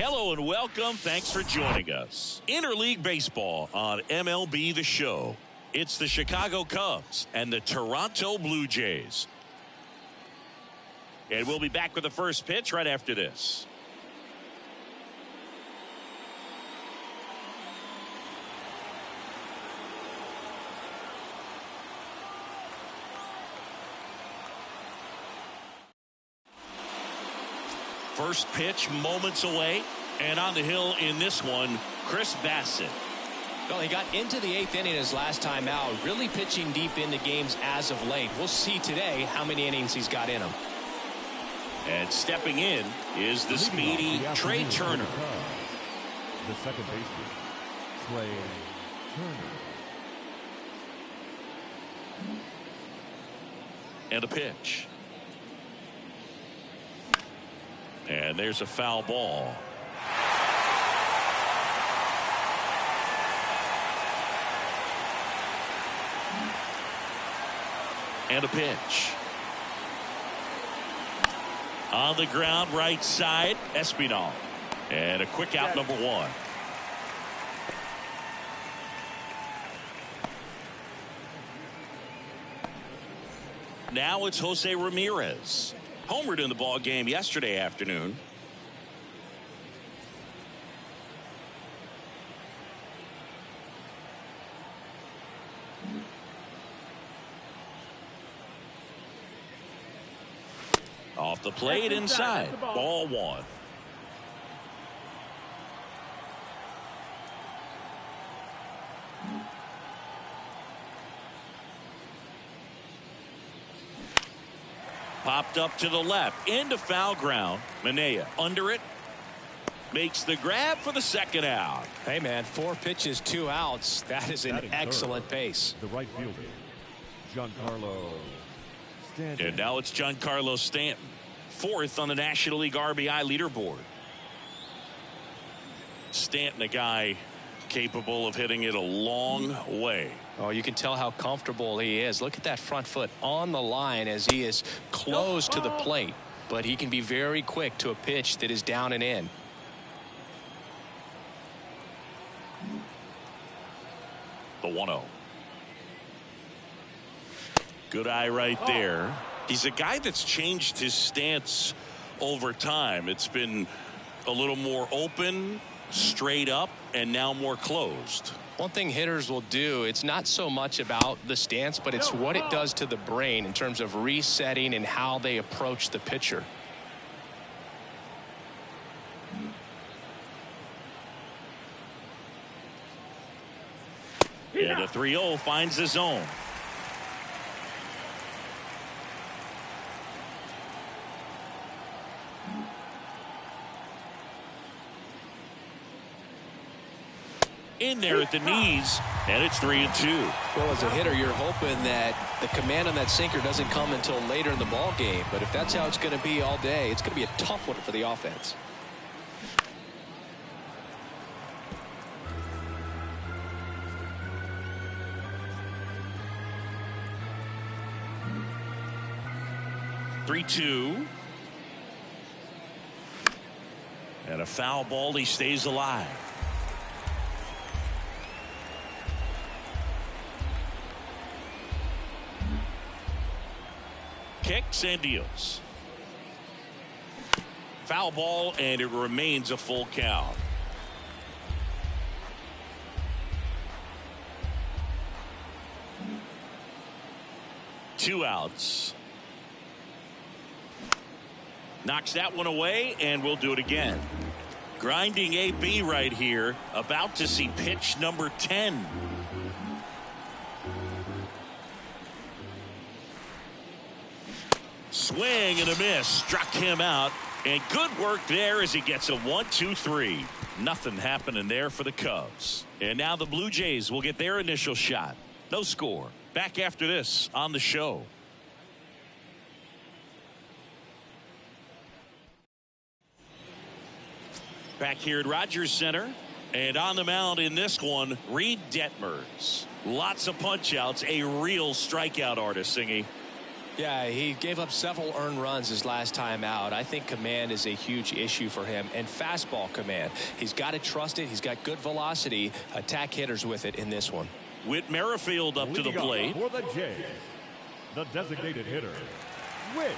Hello and welcome. Thanks for joining us. Interleague Baseball on MLB The Show. It's the Chicago Cubs and the Toronto Blue Jays. And we'll be back with the first pitch right after this. First pitch moments away, and on the hill in this one, Chris Bassett. Well, he got into the 8th inning his last time out, really pitching deep into games as of late. We'll see today how many innings he's got in him. And stepping in is the speedy Trey Turner. The second baseman, Trey Turner. And a pitch. And there's a foul ball. And a pitch. On the ground, right side, Espinal. And a quick out, number one. Now it's Jose Ramirez. Homered in the ball game yesterday afternoon. Off the plate inside. Ball one. Popped up to the left into foul ground. Manea under it, makes the grab for the second out. Hey man, 4 pitches, 2 outs. That is an excellent pace. The right fielder, Giancarlo Stanton. And now it's Giancarlo Stanton, 4th on the National League RBI leaderboard. Stanton, a guy capable of hitting it a long way. Oh, you can tell how comfortable he is. Look at that front foot on the line as he is close to the plate. But he can be very quick to a pitch that is down and in. The 1-0. Good eye right there. He's a guy that's changed his stance over time. It's been a little more open, straight up, and now more closed. One thing hitters will do, it's not so much about the stance, but it's what it does to the brain in terms of resetting and how they approach the pitcher. And the 3-0 finds the zone. In there at the knees, and it's 3-2. Well, as a hitter, you're hoping that the command on that sinker doesn't come until later in the ball game. But if that's how it's going to be all day, it's going to be a tough one for the offense. (3-2) and a foul ball. He stays alive. Kicks and deals. Foul ball, and it remains a full count. Two outs. Knocks that one away, and we'll do it again. Grinding AB right here, about to see pitch number 10. Swing and a miss, struck him out, and good work there as he gets a 1-2-3. Nothing happening there for the Cubs. And now the Blue Jays will get their initial shot. No score. Back after this on the show. Back here at Rogers Center, and on the mound in this one, Reed Detmers. Lots of punch outs, a real strikeout artist, Singy. Yeah, he gave up several earned runs his last time out. I think command is a huge issue for him, and fastball command. He's got to trust it. He's got good velocity. Attack hitters with it in this one. Whit Merrifield up to the plate. For the Jays, the designated hitter, Whit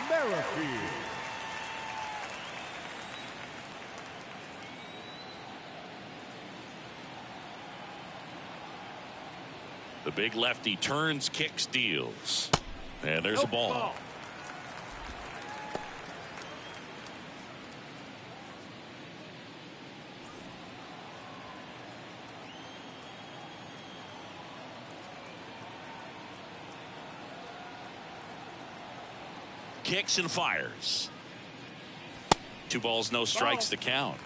Merrifield. The big lefty turns, kicks, deals. And there's a ball. Kicks and fires. 2 balls, no strikes to count.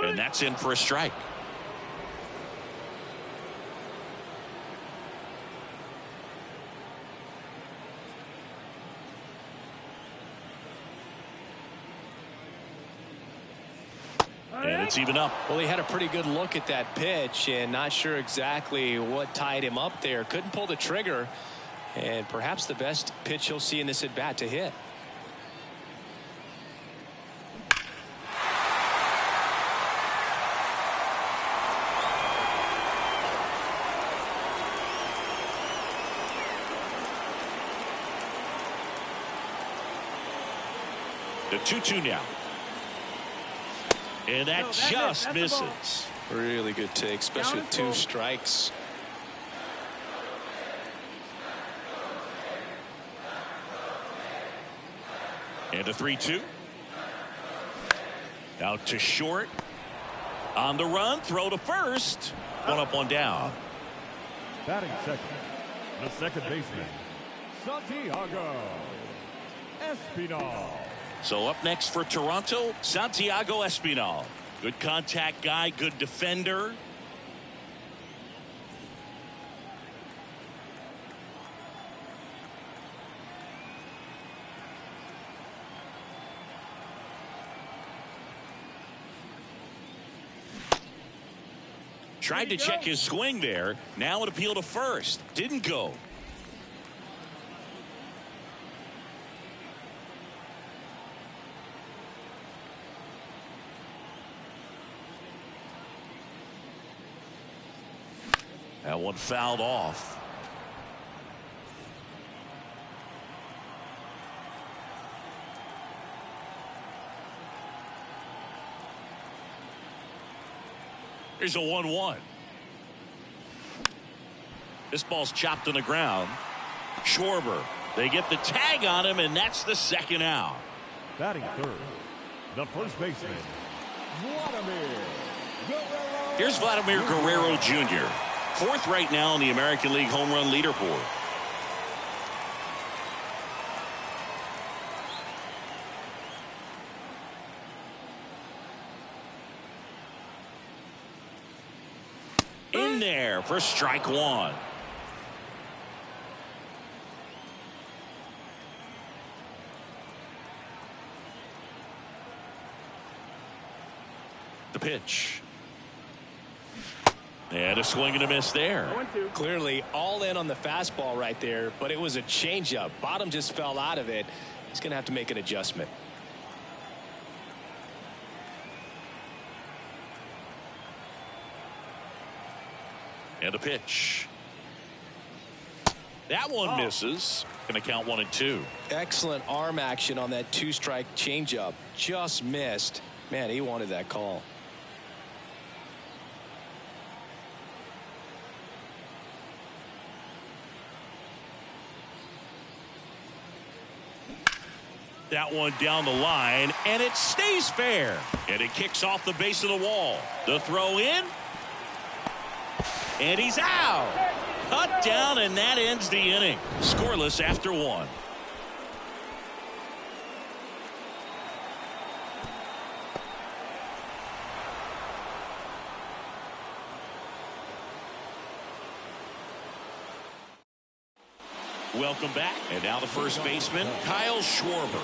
And that's in for a strike. And it's even up. Well, he had a pretty good look at that pitch and not sure exactly what tied him up there. Couldn't pull the trigger, and perhaps the best pitch he'll see in this at bat to hit. The 2-2 now. And that just misses. Really good take, especially with 2 strikes. And a 3-2. Out to short. On the run, throw to first. 1 up, 1 down. Batting second, the second baseman, Santiago Espinal. So up next for Toronto, Santiago Espinal. Good contact guy, good defender. Tried to check his swing there. Now an appeal to first. Didn't go. That one fouled off. Here's a 1-1. This ball's chopped on the ground. Schwarber. They get the tag on him, and that's the second out. Batting third, the first baseman, Vladimir Guerrero. Here's Vladimir Guerrero Jr., 4th right now in the American League home run leaderboard. In there for strike 1. The pitch. And a swing and a miss there. Clearly all in on the fastball right there, but it was a changeup. Bottom just fell out of it. He's going to have to make an adjustment. And a pitch. That one misses. Going to count 1 and 2. Excellent arm action on that 2-strike changeup. Just missed. Man, he wanted that call. That one down the line, and it stays fair. And it kicks off the base of the wall. The throw in. And he's out. Cut down, and that ends the inning. Scoreless after 1. Welcome back. And now the first baseman, Kyle Schwarber.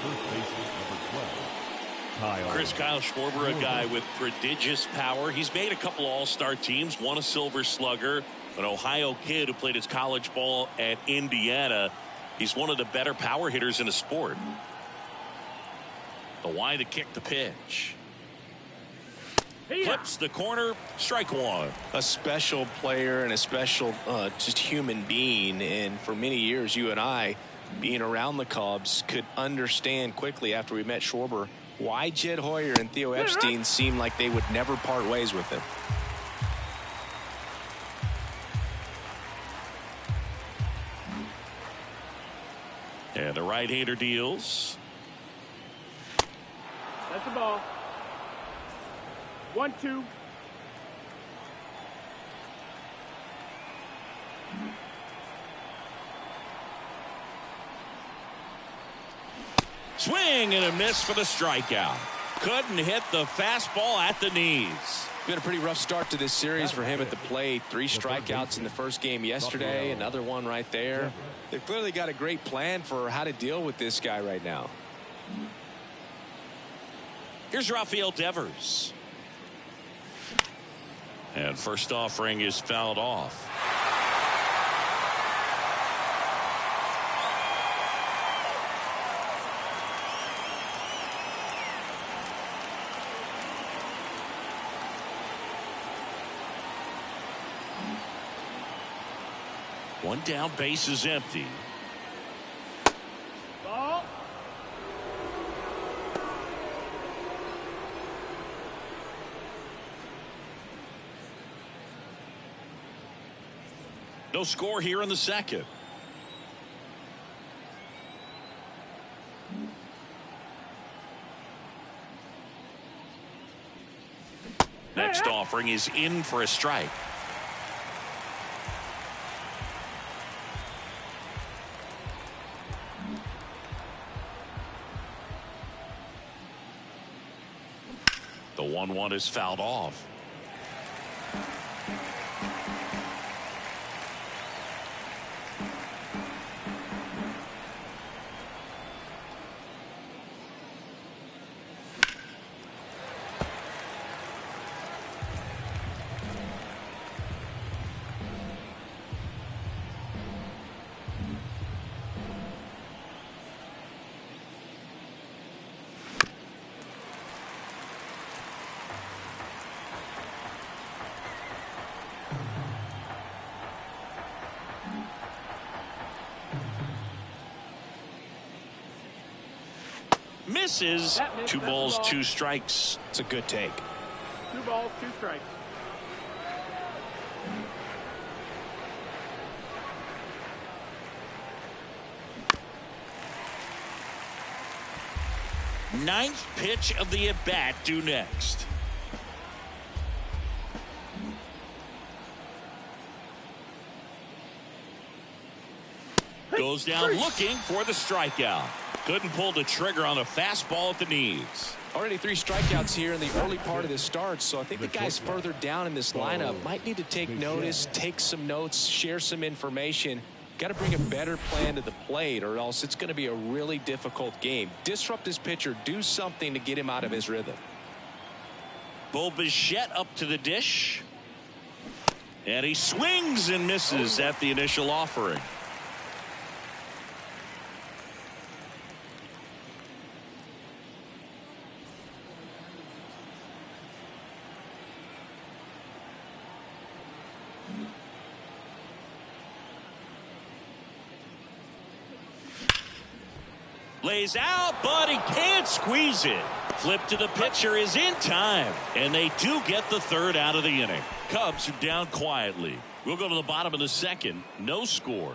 Kyle Schwarber, a guy with prodigious power. He's made a couple all-star teams, won a Silver Slugger, an Ohio kid who played his college ball at Indiana. He's one of the better power hitters in the sport. The wide to kick the pitch. Clips the corner, strike one. A special player and a special just human being. And for many years, you and I, being around the Cubs, could understand quickly after we met Schwarber why Jed Hoyer and Theo Epstein seemed like they would never part ways with him. And the right-hander deals. That's the ball. 1-2. Swing and a miss for the strikeout. Couldn't hit the fastball at the knees. Been a pretty rough start to this series for him at the plate. 3 strikeouts in the first game yesterday. Another one right there. They've clearly got a great plan for how to deal with this guy right now. Here's Rafael Devers. And first offering is fouled off. One down, base is empty. Ball. No score here in the second. Next offering is in for a strike. The 1-1 is fouled off. Misses. 2 balls, 2 strikes. It's a good take. 2 balls, 2 strikes. Ninth pitch of the at-bat due next. Goes down looking for the strikeout. Couldn't pull the trigger on a fastball at the knees. Already 3 strikeouts here in the early part of the start, so I think the guys further down in this lineup might need to take notice, take some notes, share some information. Got to bring a better plan to the plate, or else it's going to be a really difficult game. Disrupt his pitcher, do something to get him out of his rhythm. Bo Bichette up to the dish. And he swings and misses at the initial offering. Lays out, but he can't squeeze it. Flip to the pitcher is in time, and they do get the 3rd out of the inning. Cubs are down quietly. We'll go to the bottom of the second. No score.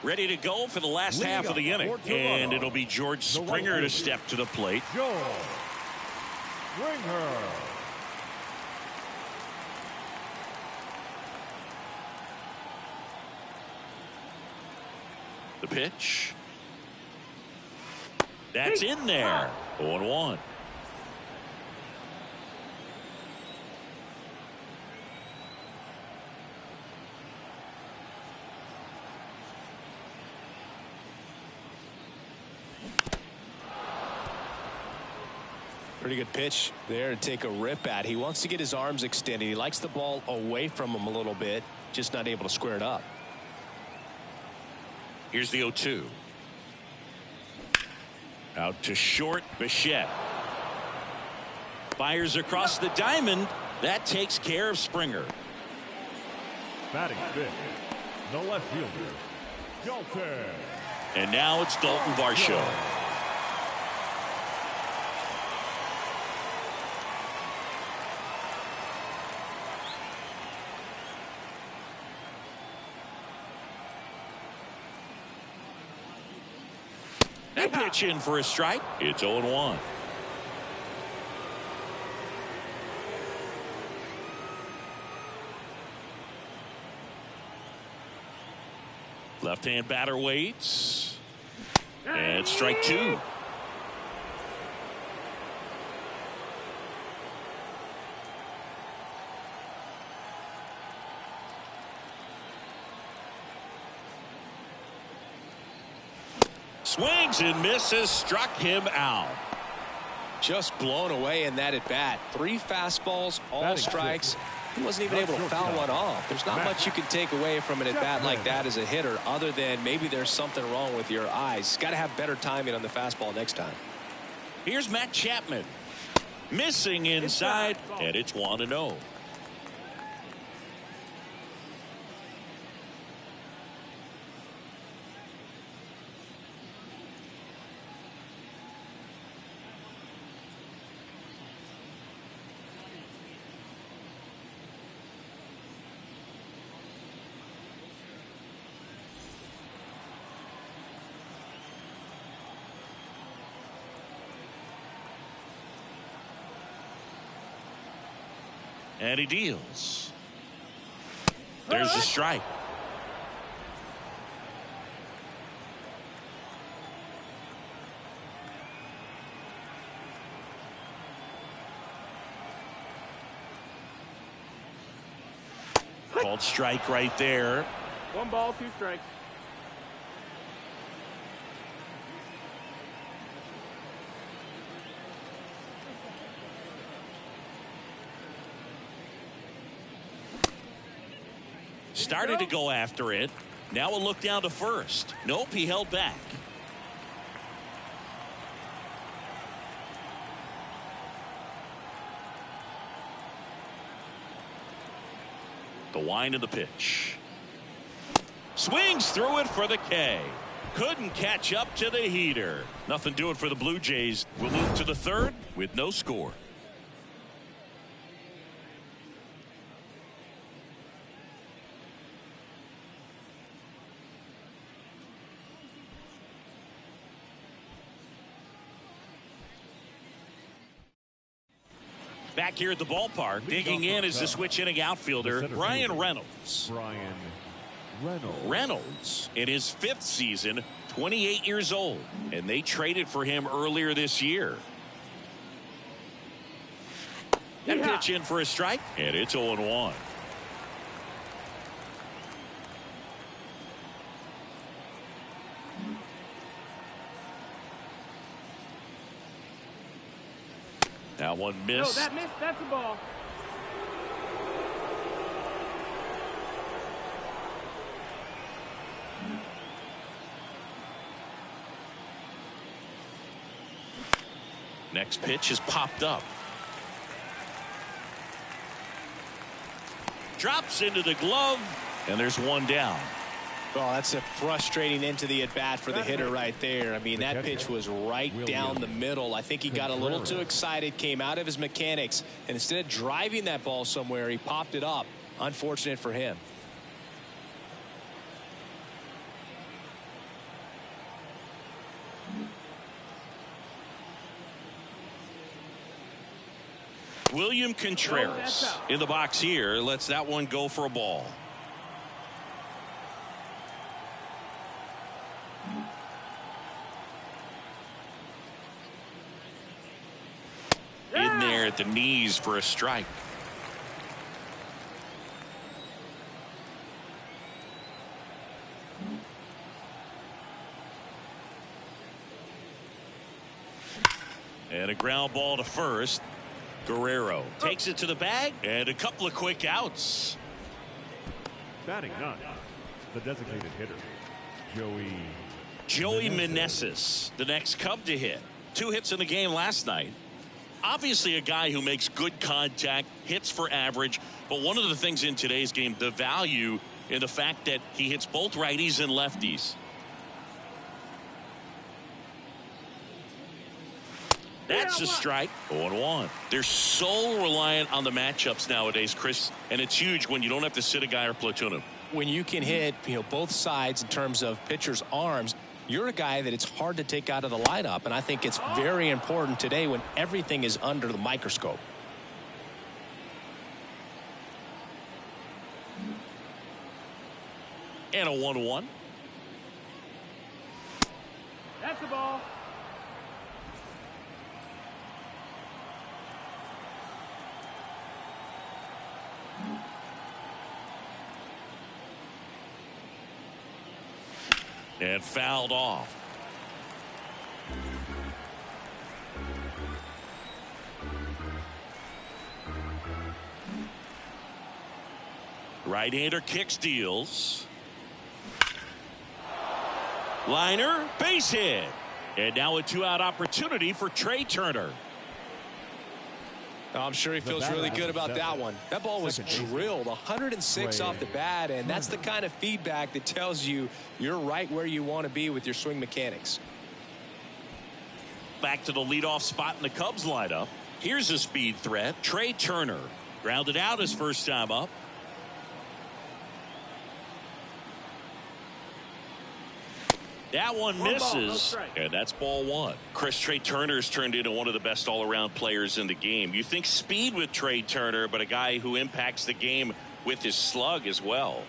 Ready to go for the last half of the inning, and it'll be George Springer to step to the plate. George Springer. The pitch. That's in there. 0-1. Pretty good pitch there to take a rip at. He wants to get his arms extended. He likes the ball away from him a little bit, just not able to square it up. Here's the 0-2. Out to short, Bichette. Fires across the diamond. That takes care of Springer. Batting fifth, the left fielder, Dalton. And now it's Dalton Varsho. That pitch in for a strike. It's 0-1. Left-hand batter waits. And strike two. Swings and misses, struck him out. Just blown away in that at bat. 3 fastballs, all strikes. He wasn't even able to foul one off. There's not much you can take away from an at bat like that as a hitter, other than maybe there's something wrong with your eyes. Got to have better timing on the fastball next time. Here's Matt Chapman. Missing inside, and it's 1-0. And he deals. There's a strike. Called strike right there. 1 ball, 2 strikes. Started to go after it. Now a look down to first. Nope, he held back. The wind of the pitch. Swings through it for the K. Couldn't catch up to the heater. Nothing doing for the Blue Jays. We'll move to the third with no score. Back here at the ballpark, digging in is the switch hitting outfielder, Brian Reynolds. Reynolds, in his 5th season, 28 years old, and they traded for him earlier this year. That pitch in for a strike, and it's 0-1. That one missed. No, that missed. That's a ball. Next pitch is popped up. Drops into the glove, and there's one down. Well, that's a frustrating end to the at-bat for the hitter right there. I mean, that pitch was right down the middle. I think he got a little too excited, came out of his mechanics, and instead of driving that ball somewhere, he popped it up. Unfortunate for him. William Contreras in the box here lets that one go for a ball. In there at the knees for a strike. And a ground ball to first. Guerrero takes it to the bag, and a couple of quick outs. Batting ninth, the designated hitter, Joey Meneses, the next Cub to hit. 2 hits in the game last night. Obviously a guy who makes good contact, hits for average, but one of the things in today's game, the value in the fact that he hits both righties and lefties. That's a strike. 0-1. They're so reliant on the matchups nowadays, Chris, and it's huge when you don't have to sit a guy or platoon him. When you can hit, both sides in terms of pitchers' arms, you're a guy that it's hard to take out of the lineup, and I think it's very important today when everything is under the microscope. And a 1-1. That's the ball. And fouled off. Right-hander kicks, deals. Liner, base hit. And now a 2-out opportunity for Trey Turner. I'm sure he feels really good about that one. That ball was drilled 106 off the bat, and that's the kind of feedback that tells you you're right where you want to be with your swing mechanics. Back to the leadoff spot in the Cubs lineup. Here's a speed threat. Trey Turner grounded out his first time up. That one misses, and that's ball 1. Chris, Trey Turner's turned into one of the best all-around players in the game. You think speed with Trey Turner, but a guy who impacts the game with his slug as well.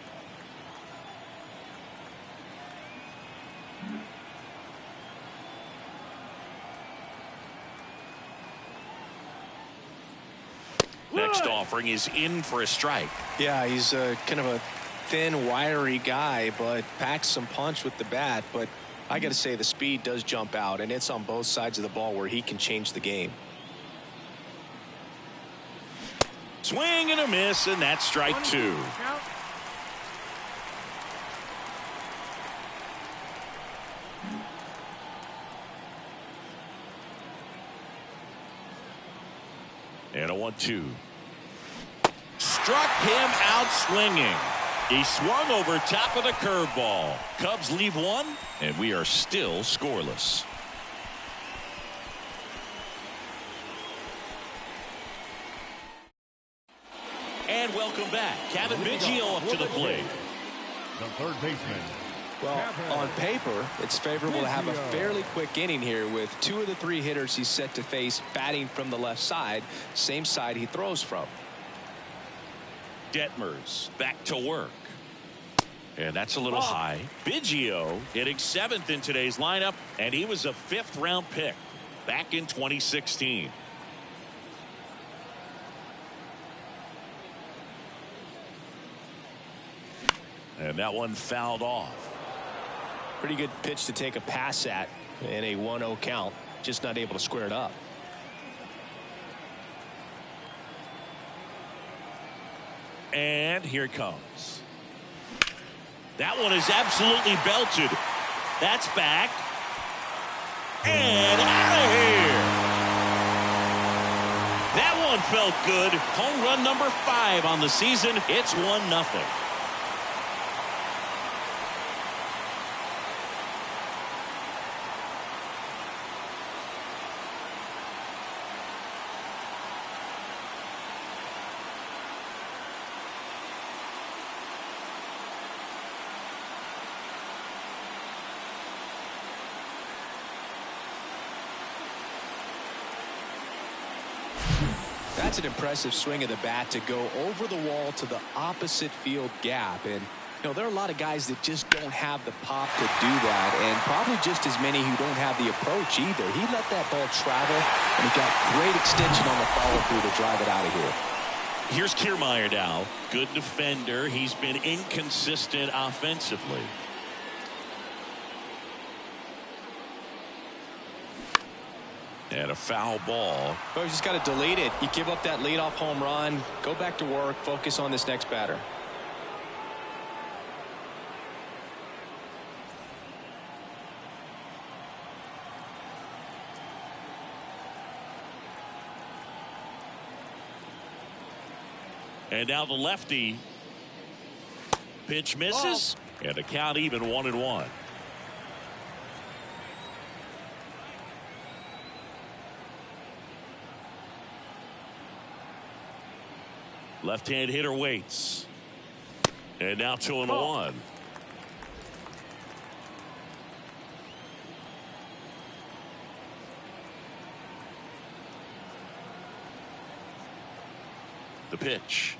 Next offering is in for a strike. Yeah, he's kind of a thin, wiry guy, but packs some punch with the bat. But I got to say, the speed does jump out, and it's on both sides of the ball where he can change the game. Swing and a miss, and that's strike 2. And a 1-2. Struck him out swinging. He swung over top of the curveball. Cubs leave 1, and we are still scoreless. And welcome back. Kevin Biggio up to the plate. the third baseman. Well, on paper, it's favorable to have a fairly quick inning here with 2 of the 3 hitters he's set to face batting from the left side, same side he throws from. Detmers back to work. And that's a little high. Biggio hitting 7th in today's lineup, and he was a 5th-round pick back in 2016. And that one fouled off. Pretty good pitch to take a pass at in a 1-0 count. Just not able to square it up. And here it comes. That one is absolutely belted. That's back. And out of here. That one felt good. Home run number 5 on the season. It's 1-0. That's an impressive swing of the bat to go over the wall to the opposite field gap. And, you know, there are a lot of guys that just don't have the pop to do that, and probably just as many who don't have the approach either. He let that ball travel, and he got great extension on the follow-through to drive it out of here. Here's Kiermaier now. Good defender. He's been inconsistent offensively. And a foul ball. Well, you just got to delete it. You give up that leadoff home run. Go back to work. Focus on this next batter. And now the lefty. Pitch misses. And a count even 1-1. Left-hand hitter waits. And now 2-1. The pitch.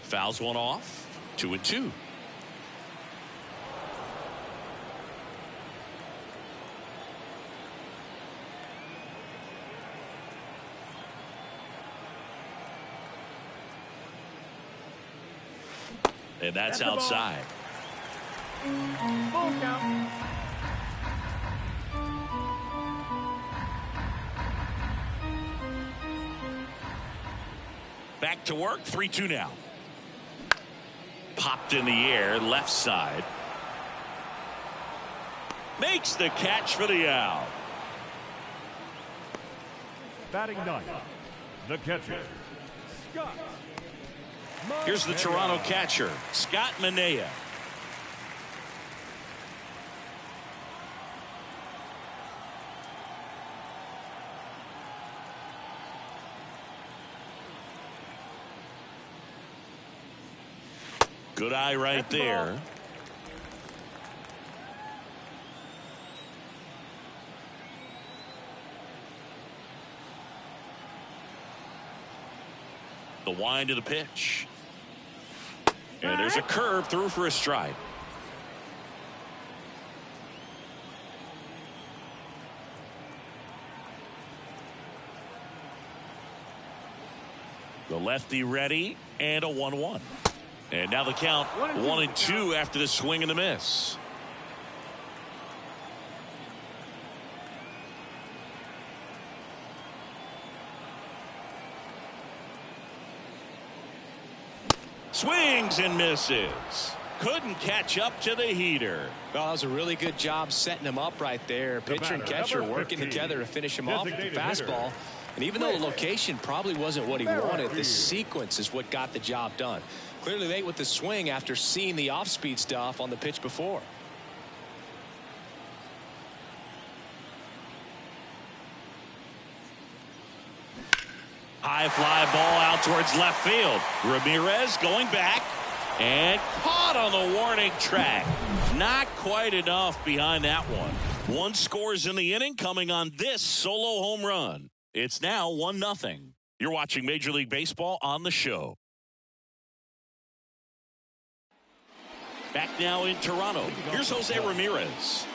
Fouls one off. 2-2. And that's outside. Ball count. Back to work. 3-2 now. Popped in the air, left side. Makes the catch for the out. Batting ninth, the catcher, Scott. Here's the Toronto catcher, Scott Manea. Good eye right there. The wind of the pitch. And there's a curve through for a strike. The lefty ready, and a 1-1. And now the count 1-2 after the swing and the miss. Swings and misses. Couldn't catch up to the heater. Well, that was a really good job setting him up right there. Pitcher and catcher working together to finish him off with the fastball. And even though the location probably wasn't what he wanted, the sequence is what got the job done. Clearly late with the swing after seeing the off-speed stuff on the pitch before. High fly ball out towards left field. Ramirez going back and caught on the warning track. Not quite enough behind that one. One scores in the inning coming on this solo home run. It's now 1-0. You're watching Major League Baseball on the show. Back now in Toronto. Here's Jose Ramirez.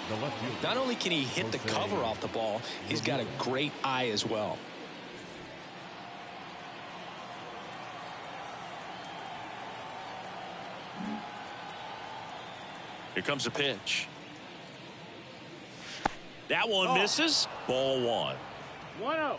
Not only can he hit the cover off the ball, he's got a great eye as well. Here comes a pitch. That one misses. Ball one. 1-0.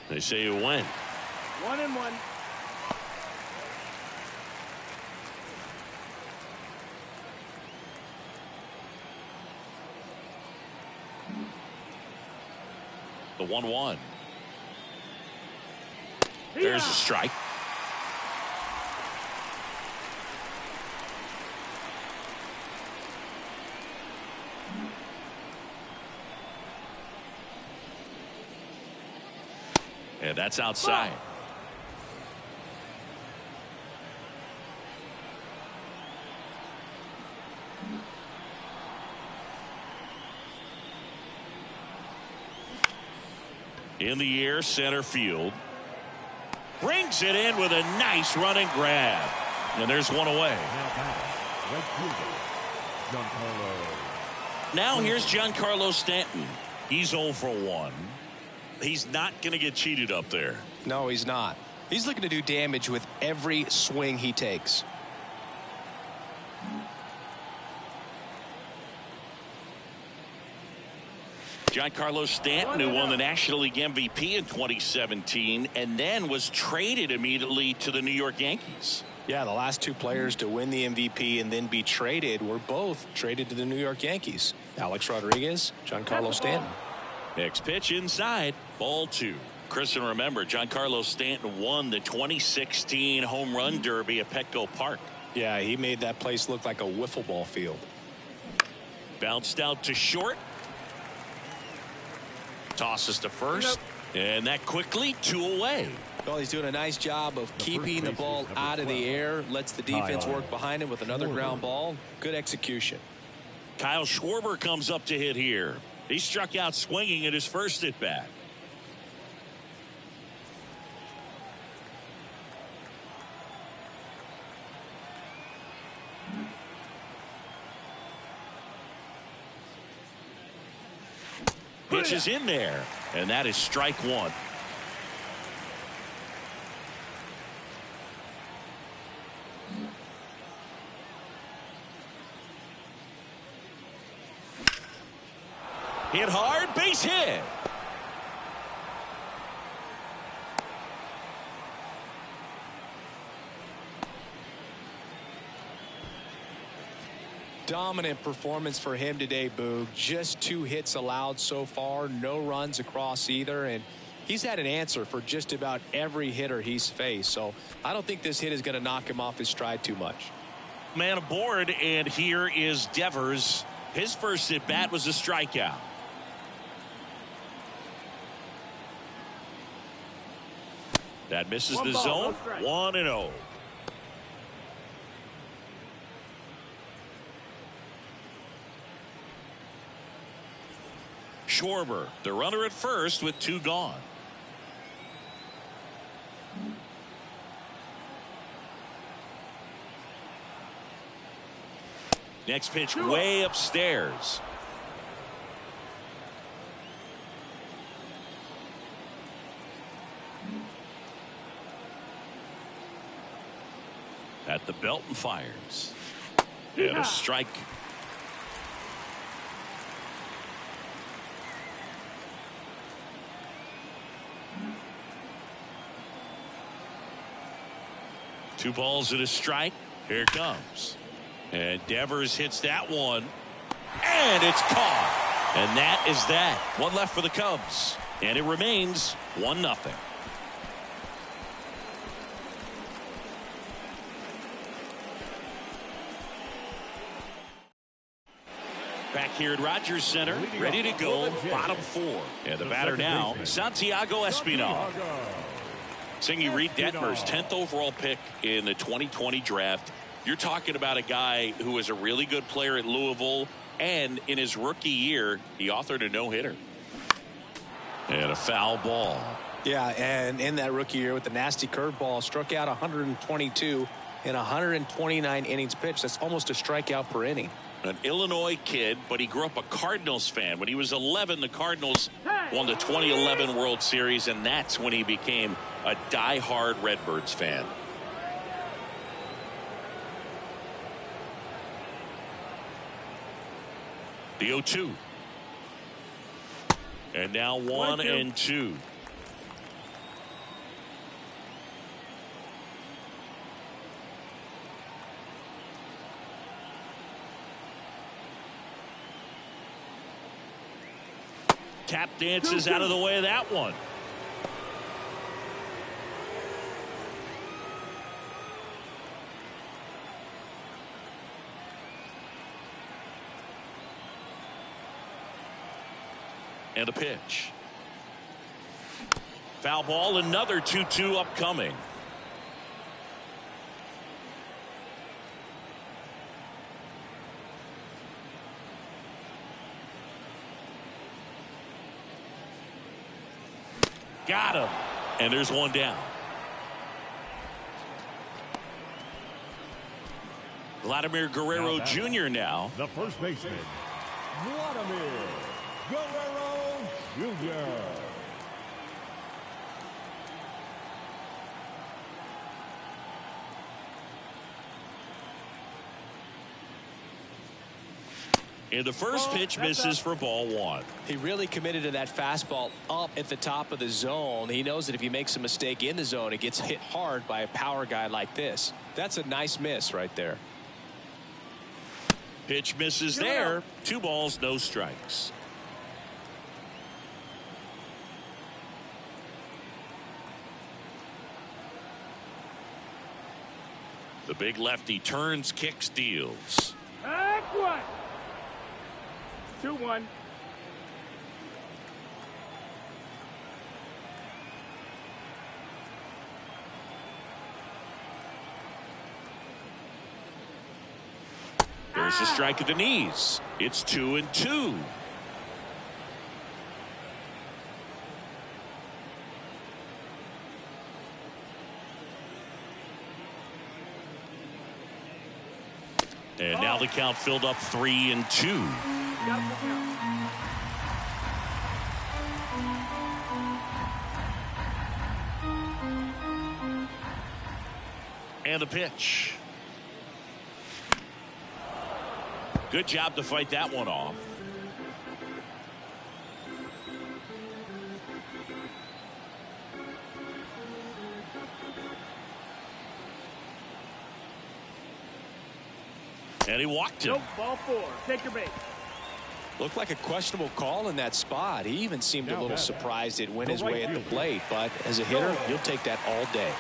They say you win. 1-1. The 1-1. There's a strike. And that's outside. In the air, center field. Brings it in with a nice running grab. And there's one away. Now here's Giancarlo Stanton. He's 0 for 1. he's not going to get cheated up there. No, he's not. He's looking to do damage with every swing he takes. Giancarlo Stanton, who won the National League MVP in 2017 and then was traded immediately to the New York Yankees. Yeah, the last two players to win the MVP and then be traded were both traded to the New York Yankees. Alex Rodriguez, Giancarlo Stanton. Next pitch inside, ball 2. Chris, and remember, Giancarlo Stanton won the 2016 Home Run Derby at Petco Park. Yeah, he made that place look like a wiffle ball field. Bounced out to short. Tosses to first. And that quickly 2 away. Well, he's doing a nice job of keeping the ball out of the air. Lets the defense work behind him with another ground ball. Good execution. Kyle Schwarber comes up to hit here. He struck out swinging at his first at bat. Pitch is in there, and that is strike 1. Hit hard, base hit. Dominant performance for him today, Boog. Just 2 hits allowed so far, no runs across either, and he's had an answer for just about every hitter he's faced. So I don't think this hit is going to knock him off his stride too much. Man aboard, and here is Devers. His first at bat was a strikeout. That misses the zone. 1-0. Schwarber, the runner at first with 2 gone. Next pitch way upstairs. At the belt and fires. And a strike. Two balls and a strike. Here it comes. And Devers hits that one. And it's caught. And that is that. One left for the Cubs. And it remains 1-0. Back here at Rogers Center, ready to go, bottom 4. And the batter now, Santiago Espinal. Singy Reed Detmer's 10th overall pick in the 2020 draft. You're talking about a guy who is a really good player at Louisville, and in his rookie year, he authored a no-hitter. And a foul ball. Yeah, and in that rookie year with the nasty curveball, struck out 122 in 129 innings pitched. That's almost a strikeout per inning. An Illinois kid, but he grew up a Cardinals fan. When he was 11, the Cardinals won the 2011 World Series, and that's when he became a die-hard Redbirds fan. The 0-2. And now 1-2. Tap dances out of the way of that one. And a pitch. Foul ball, another 2-2 upcoming. Got him. And there's one down. Vladimir Guerrero Jr. now. The first baseman, Vladimir Guerrero Jr. And the first pitch misses for ball one. He really committed to that fastball up at the top of the zone. He knows that if he makes a mistake in the zone, it gets hit hard by a power guy like this. That's a nice miss right there. Pitch misses there. 2 balls, no strikes. The big lefty turns, kicks, deals. That's one. 2-1. There's a strike at the knees. It's 2-2. And now the count filled up 3-2. And a pitch. Good job to fight that one off. And he walked him. Nope, ball 4. Take your base. Looked like a questionable call in that spot. He even seemed a little surprised it went his way at the plate. But as a hitter, you'll take that all day.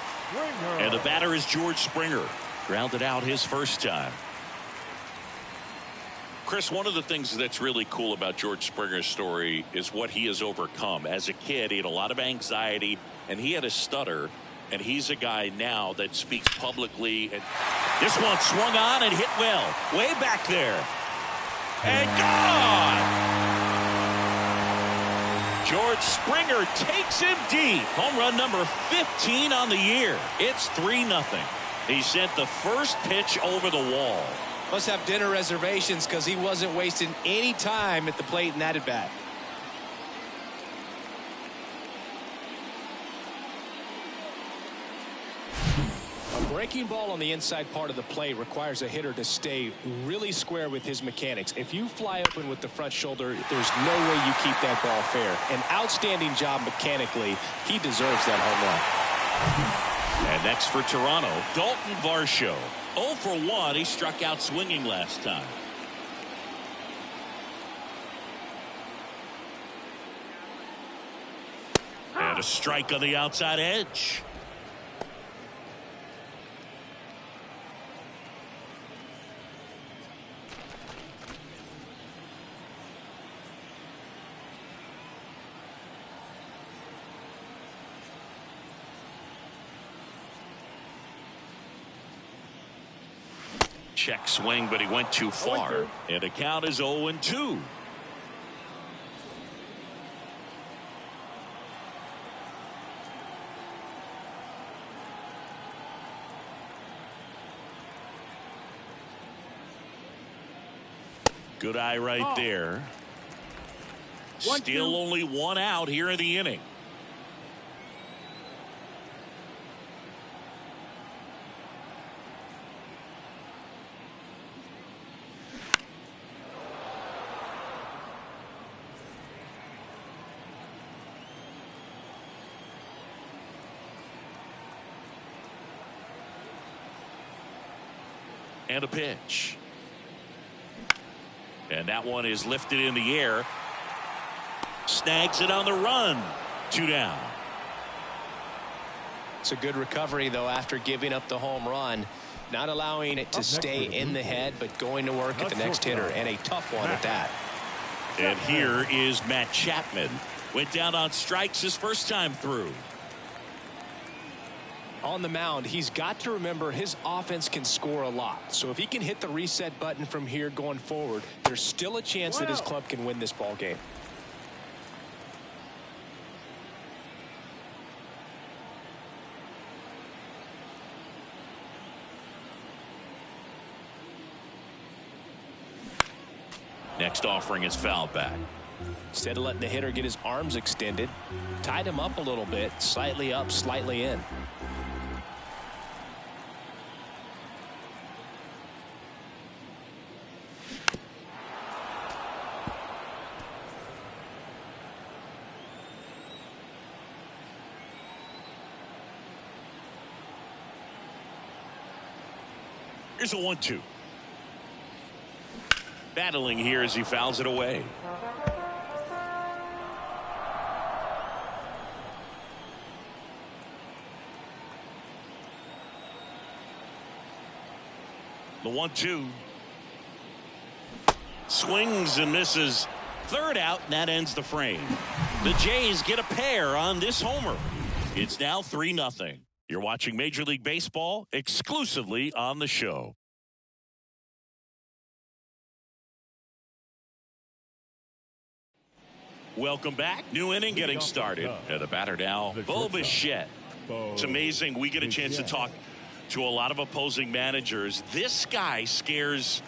And the batter is George Springer. Grounded out his first time. Chris, one of the things that's really cool about George Springer's story is what he has overcome. As a kid, he had a lot of anxiety, and he had a stutter. And he's a guy now that speaks publicly. And this one swung on and hit well. Way back there. And gone! George Springer takes him deep. Home run number 15 on the year. It's 3-0. He sent the first pitch over the wall. Must have dinner reservations because he wasn't wasting any time at the plate in that at bat. A breaking ball on the inside part of the plate requires a hitter to stay really square with his mechanics. If you fly open with the front shoulder, there's no way you keep that ball fair. An outstanding job mechanically. He deserves that home run. And next for Toronto, Dalton Varsho. 0 for 1. He struck out swinging last time. And a strike on the outside edge. Check swing, but he went too far. And the count is 0-2. Good eye right there. Still only 1 out here in the inning. And a pitch. And that one is lifted in the air. Snags it on the run. 2 down. It's a good recovery, though, after giving up the home run. Not allowing it to stay in the head, but going to work at the next hitter. And a tough one at that. And here is Matt Chapman. Went down on strikes his first time through. On the mound, he's got to remember his offense can score a lot. So if he can hit the reset button from here going forward, there's still a chance that his club can win this ball game. Next offering is foul back. Instead of letting the hitter get his arms extended, tied him up a little bit, slightly up, slightly in. Here's a 1-2. Battling here as he fouls it away. The 1-2. Swings and misses. Third out, and that ends the frame. The Jays get a pair on this homer. It's now 3-0. You're watching Major League Baseball exclusively on the show. Welcome back. New inning getting started. The batter now, Bo Bichette. It's amazing. We get a chance to talk to a lot of opposing managers. This guy scares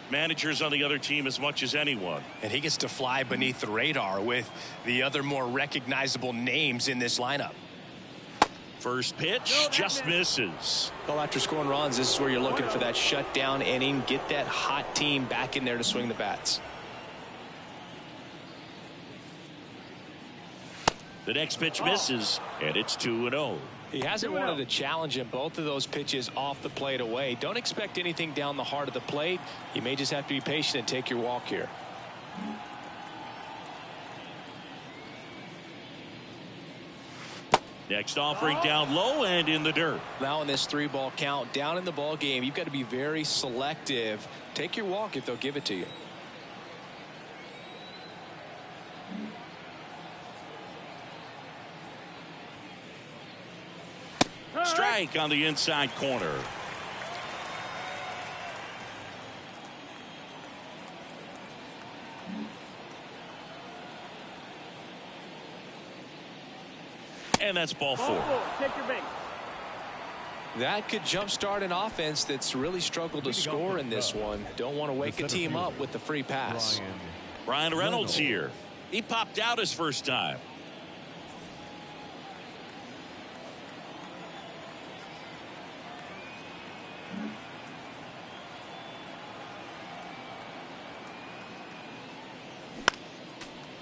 managers on the other team as much as anyone. And he gets to fly beneath the radar with the other more recognizable names in this lineup. First pitch just misses. Well, after scoring runs, this is where you're looking for that shutdown inning. Get that hot team back in there to swing the bats. The next pitch misses, and it's 2-0. He hasn't wanted to challenge him. Both of those pitches off the plate away. Don't expect anything down the heart of the plate. You may just have to be patient and take your walk here. Next offering down low and in the dirt. Now in this 3-ball count, down in the ball game, you've got to be very selective. Take your walk if they'll give it to you. Strike on the inside corner. And that's ball 4. Take your base. That could jumpstart an offense that's really struggled to score in this one. Don't want to wake a team up with the free pass. Ryan Reynolds here. He popped out his first time.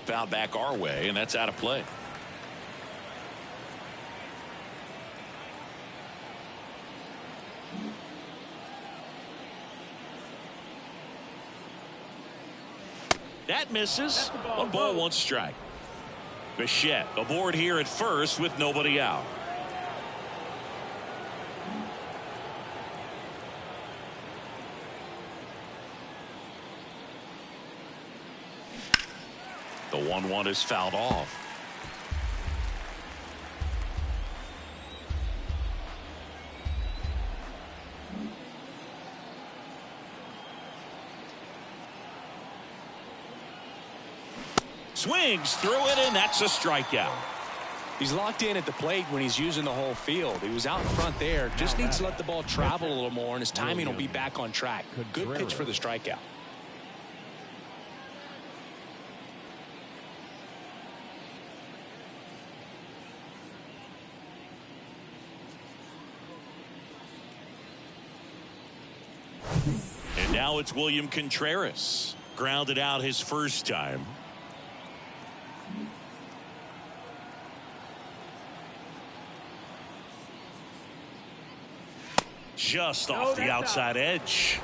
Foul back our way, and that's out of play. That misses. 1 ball, 1 strike. Bichette aboard here at first with nobody out. The 1-1 is fouled off. Swings through it, and that's a strikeout. He's locked in at the plate when he's using the whole field. He was out in front there. Just needs to let the ball travel a little more, and his timing will be back on track. Good pitch for the strikeout. And now it's William Contreras. Grounded out his first time. Just off the outside edge.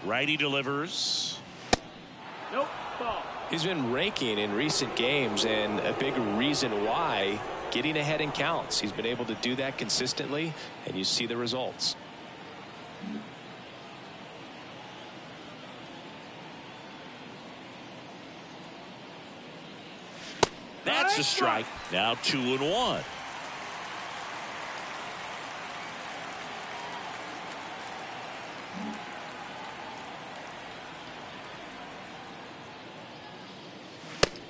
Righty delivers. Nope. Ball. He's been raking in recent games, and a big reason why, getting ahead in counts. He's been able to do that consistently, and you see the results. That's a strike. Now 2-1.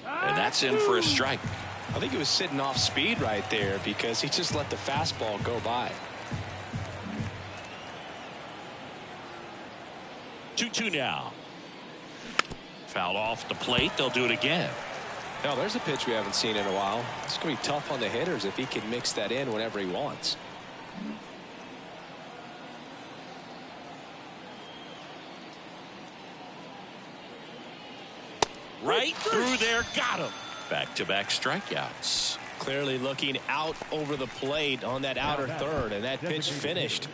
And that's in for a strike. I think he was sitting off speed right there because he just let the fastball go by. 2-2 now. Fouled off the plate. They'll do it again. Now there's a pitch we haven't seen in a while. It's going to be tough on the hitters if he can mix that in whenever he wants. through there, got him. Back-to-back strikeouts. Clearly looking out over the plate on that outer third, and that pitch finished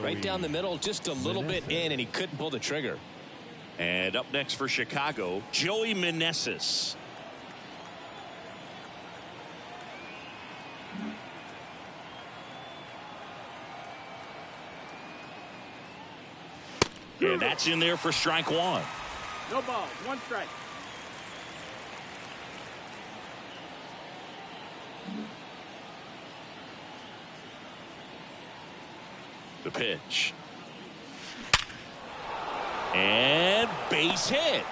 right down the middle, just a little bit in, and he couldn't pull the trigger. And up next for Chicago, Joey Meneses. And that's in there for strike one. No balls, one strike. The pitch. And base hit.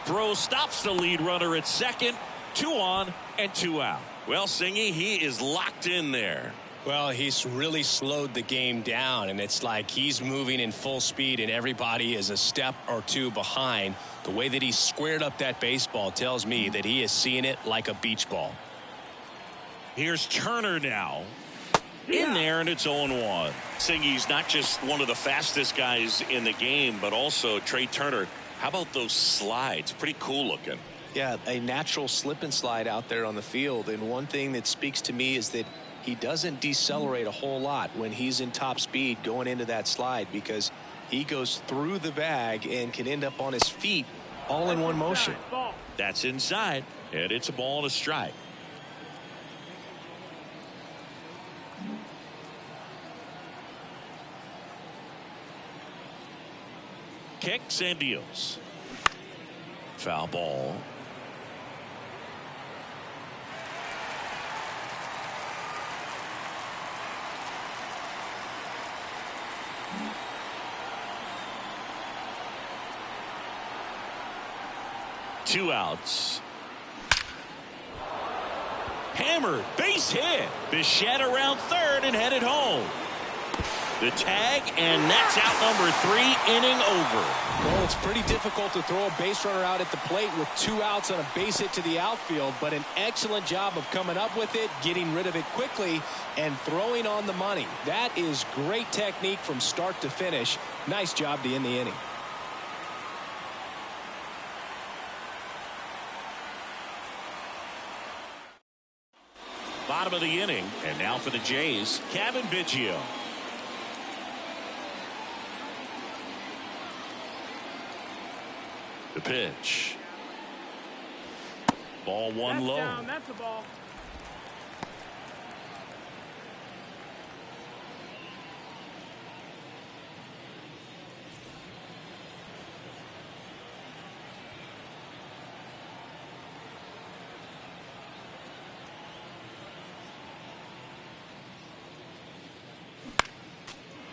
Throw stops the lead runner at second. 2 on and 2 out. Well, Singy, he is locked in there. Well, he's really slowed the game down, and it's like he's moving in full speed and everybody is a step or two behind. The way that he squared up that baseball tells me that he is seeing it like a beach ball. Here's Turner now. In there, and it's 0-1. Singy's not just one of the fastest guys in the game, but also Trey Turner. How about those slides? Pretty cool looking. Yeah, a natural slip and slide out there on the field, and one thing that speaks to me is that he doesn't decelerate a whole lot when he's in top speed going into that slide, because he goes through the bag and can end up on his feet all in one motion. That's inside, and it's a ball and a strike. Kicks and deals. Foul ball. Two outs. Hammered, base hit. Bichette around third and headed home. The tag, and that's out number 3, inning over. Well, it's pretty difficult to throw a base runner out at the plate with 2 outs on a base hit to the outfield, but an excellent job of coming up with it, getting rid of it quickly, and throwing on the money. That is great technique from start to finish. Nice job to end the inning. Bottom of the inning, and now for the Jays, Kevin Biggio. The pitch. Ball one That's low. down, that's a ball.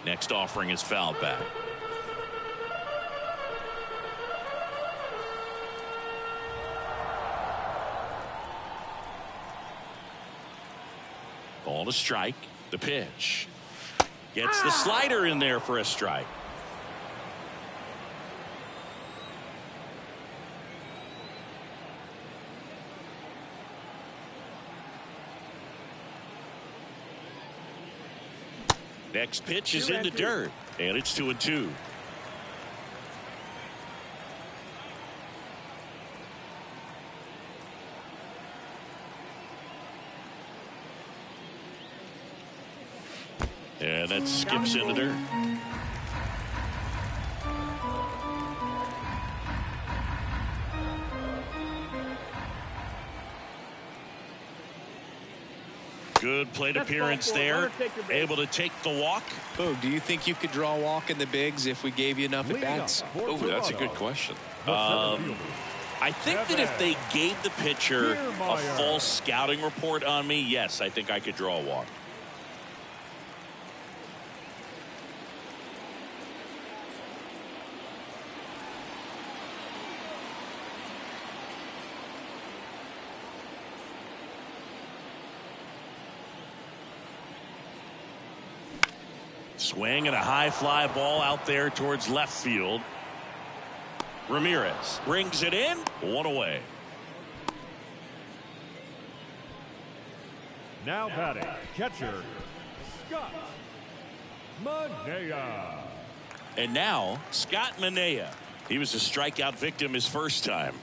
Next offering is fouled back. Ball to strike. The pitch. Gets the slider in there for a strike. Next pitch is in the dirt, and it's 2-2. And that skips in the dirt. Good plate appearance there. Able to take the walk. Oh, do you think you could draw a walk in the bigs if we gave you enough at bats? Oh, that's a good question. I think that if they gave the pitcher a full scouting report on me, yes, I think I could draw a walk. Swing and a high fly ball out there towards left field. Ramirez brings it in. 1 away. Now batting, catcher, Scott Manea. And now, Scott Manea. He was a strikeout victim his first time.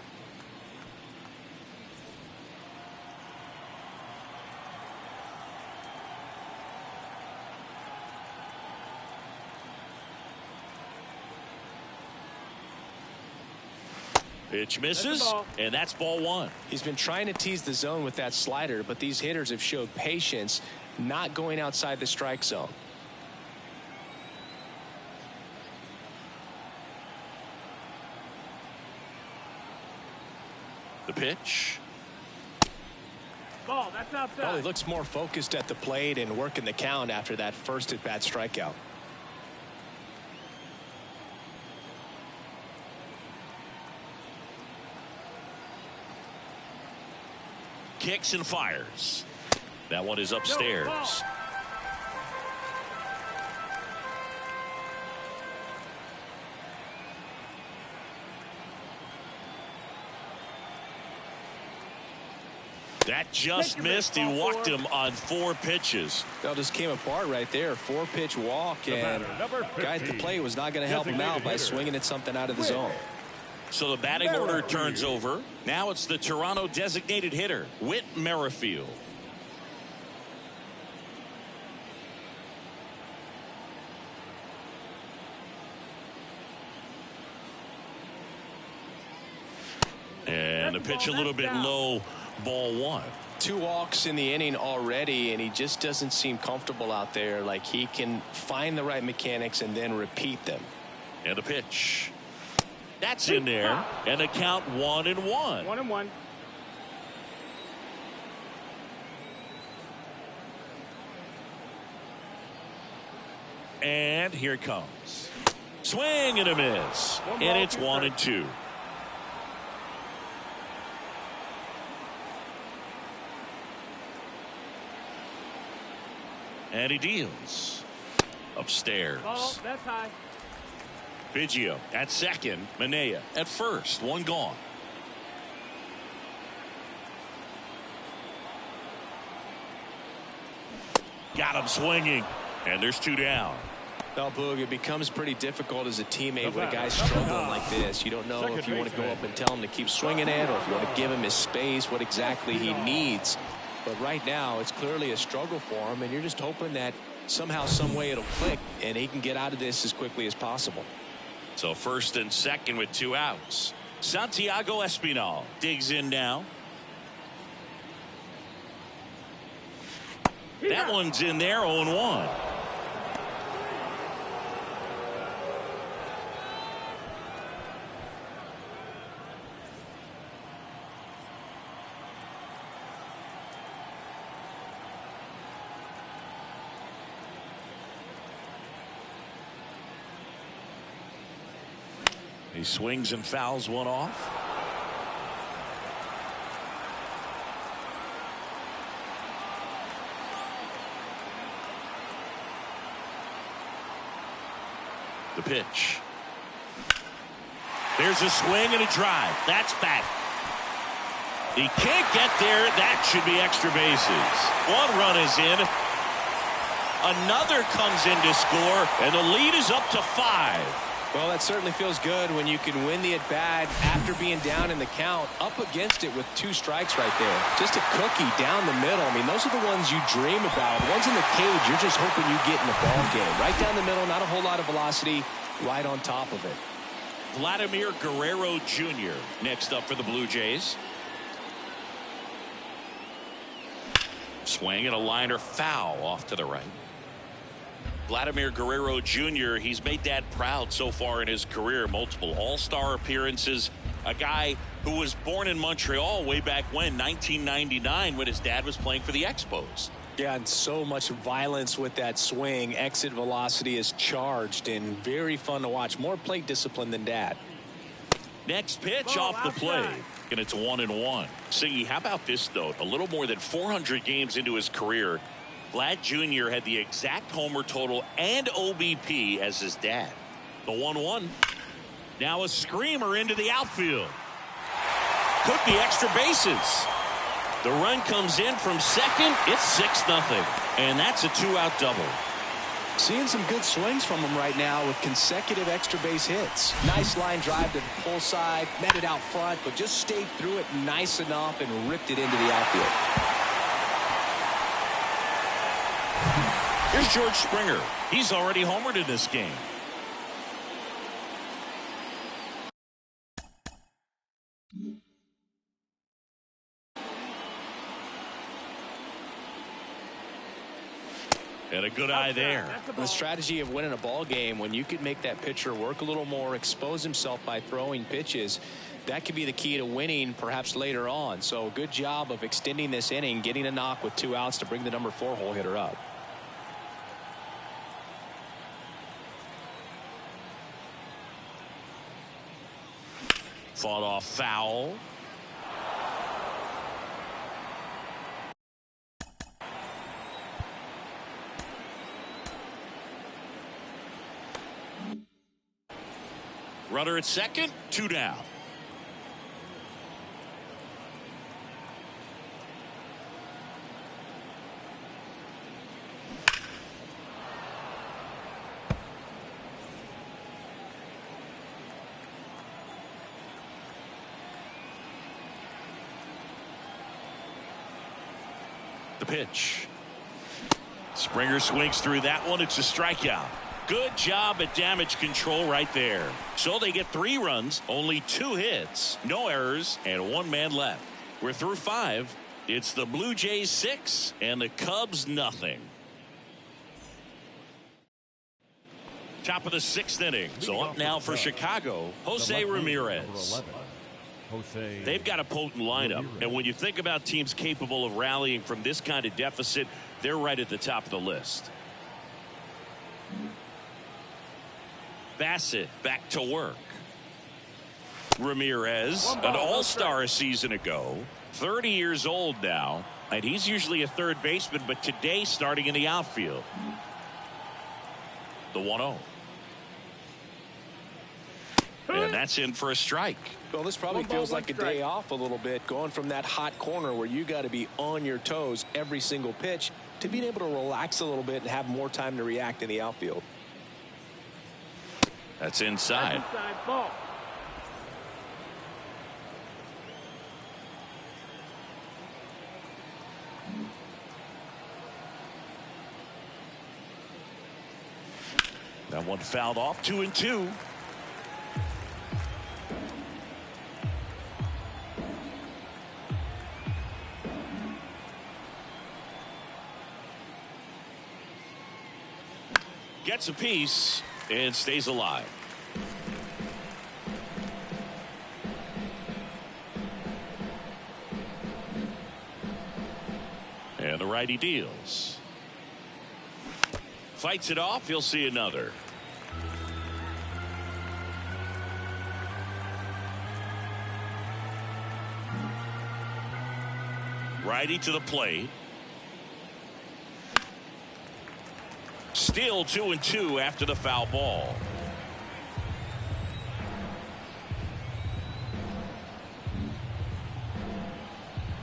Pitch misses, and that's ball one. He's been trying to tease the zone with that slider, but these hitters have showed patience, not going outside the strike zone. The pitch. Ball, that's outside. Well, he looks more focused at the plate and working the count after that first at-bat strikeout. Kicks and fires. That one is upstairs. That just missed. He walked him on 4 pitches. That just came apart right there. 4-pitch walk, and the guy at the plate was not going to help him out by swinging at something out of the zone. So the batting order turns over. Now it's the Toronto designated hitter, Whit Merrifield. And the pitch a little bit low, ball one. 2 walks in the inning already, and he just doesn't seem comfortable out there. Like he can find the right mechanics and then repeat them. And the pitch. That's in there, and the count 1-1. 1-1. And here it comes. Swing and a miss. And it's 1-2. And he deals. Upstairs. Ball, that's high. Biggio at second. Manea at first. 1 gone. Got him swinging. And there's 2 down. Well, Boog, it becomes pretty difficult as a teammate when a guy's struggling like this. You don't know if you want to go up and tell him to keep swinging it, or if you want to give him his space, what exactly he needs. But right now, it's clearly a struggle for him, and you're just hoping that somehow, some way it'll click, and he can get out of this as quickly as possible. So first and second with 2 outs. Santiago Espinal digs in now. That one's in there, 0-1. He swings and fouls one off. The pitch. There's a swing and a drive. That's back. He can't get there. That should be extra bases. 1 run is in. Another comes in to score, and the lead is up to 5. Well, that certainly feels good when you can win the at-bat after being down in the count, up against it with 2 strikes right there. Just a cookie down the middle. I mean, those are the ones you dream about. The ones in the cage, you're just hoping you get in the ball game. Right down the middle, not a whole lot of velocity, right on top of it. Vladimir Guerrero Jr. next up for the Blue Jays. Swing and a liner foul off to the right. Vladimir Guerrero Jr., he's made Dad proud so far in his career. Multiple all-star appearances. A guy who was born in Montreal way back when, 1999, when his dad was playing for the Expos. Yeah, and so much violence with that swing. Exit velocity is charged and very fun to watch. More plate discipline than Dad. Next pitch off the plate. And it's 1-1. See, how about this, though? A little more than 400 games into his career, Vlad Jr. had the exact homer total and OBP as his dad. The 1-1. Now a screamer into the outfield. Could be extra bases. The run comes in from second. It's 6-0. And that's a 2-out double. Seeing some good swings from him right now with consecutive extra base hits. Nice line drive to the pull side, met it out front, but just stayed through it nice enough and ripped it into the outfield. Here's George Springer. He's already homered in this game. And a good eye there. The strategy of winning a ball game, when you could make that pitcher work a little more, expose himself by throwing pitches, that could be the key to winning perhaps later on. So good job of extending this inning, getting a knock with 2 outs to bring the number 4 hole hitter up. Fought off foul. Runner at second, 2 down. The pitch. Springer swings through that one. It's a strikeout. Good job at damage control right there. So they get 3 runs, only 2 hits, no errors, and 1 man left. We're through 5. It's the Blue Jays 6 and the Cubs nothing. Top of the 6th inning. So up now for Chicago, Jose Ramirez. They've got a potent lineup, and when you think about teams capable of rallying from this kind of deficit, they're right at the top of the list. Bassett back to work. Ramirez, an all-star a season ago, 30 years old now, and he's usually a third baseman, but today starting in the outfield. The 1-0. And that's in for a strike. Well, this probably feels like a day off a little bit, going from that hot corner where you got to be on your toes every single pitch to being able to relax a little bit and have more time to react in the outfield. That's inside. Ball. That one fouled off. 2-2. Gets a piece and stays alive. And the righty deals. Fights it off. He'll see another. Righty to the plate. Still 2-2 after the foul ball.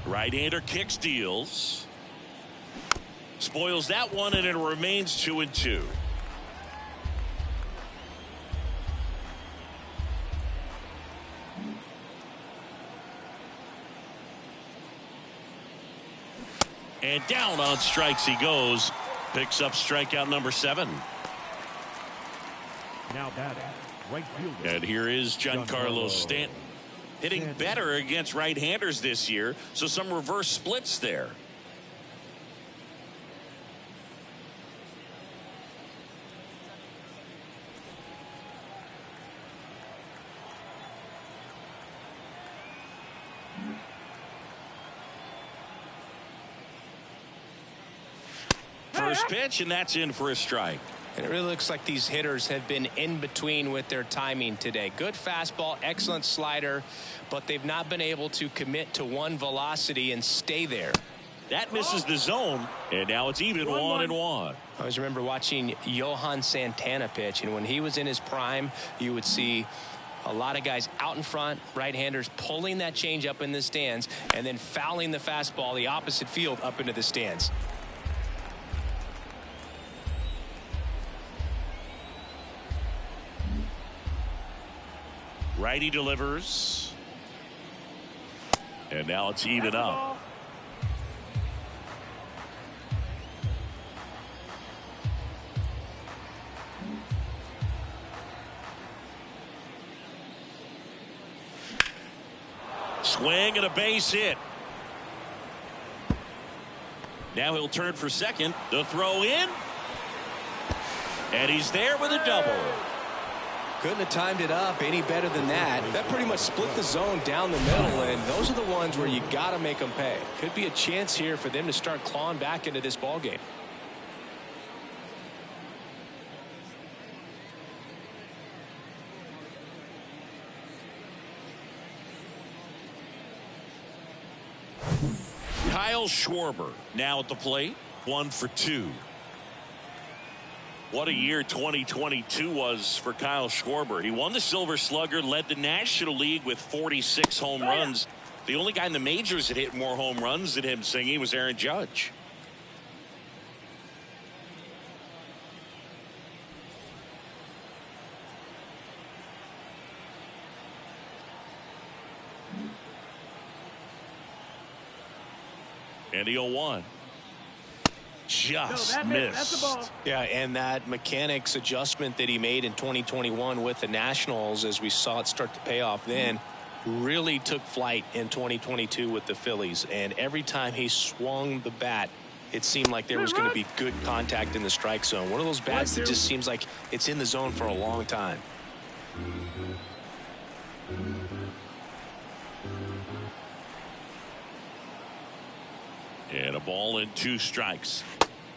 Right-hander kicks, deals. Spoils that one, and it remains 2-2. And down on strikes he goes. Picks up strikeout number 7. Now batting, right fielder. And here is Giancarlo Stanton. Hitting better against right-handers this year, so some reverse splits there. First pitch, and that's in for a strike. And it really looks like these hitters have been in between with their timing today. Good fastball, excellent slider, but they've not been able to commit to one velocity and stay there. That misses the zone, and now it's even 1-1. I always remember watching Johan Santana pitch, and when he was in his prime, you would see a lot of guys out in front, right-handers pulling that change up in the stands, and then fouling the fastball the opposite field up into the stands. Righty delivers. And now it's even up. Swing and a base hit. Now he'll turn for second. The throw in, And he's there with a double. Couldn't have timed it up any better than that. That pretty much split the zone down the middle, and those are the ones where you got to make them pay. Could be a chance here for them to start clawing back into this ball game. Kyle Schwarber now at the plate. 1 for 2. What a year 2022 was for Kyle Schwarber. He won the Silver Slugger, led the National League with 46 home runs. The only guy in the majors that hit more home runs than him singing was Aaron Judge. And the 0-1. Just missed. That's the ball. Yeah, and that mechanics adjustment that he made in 2021 with the Nationals, as we saw it start to pay off then, really took flight in 2022 with the Phillies. And every time he swung the bat, it seemed like there was going to be good contact in the strike zone. One of those bats that just seems like it's in the zone for a long time. And a ball and 2 strikes.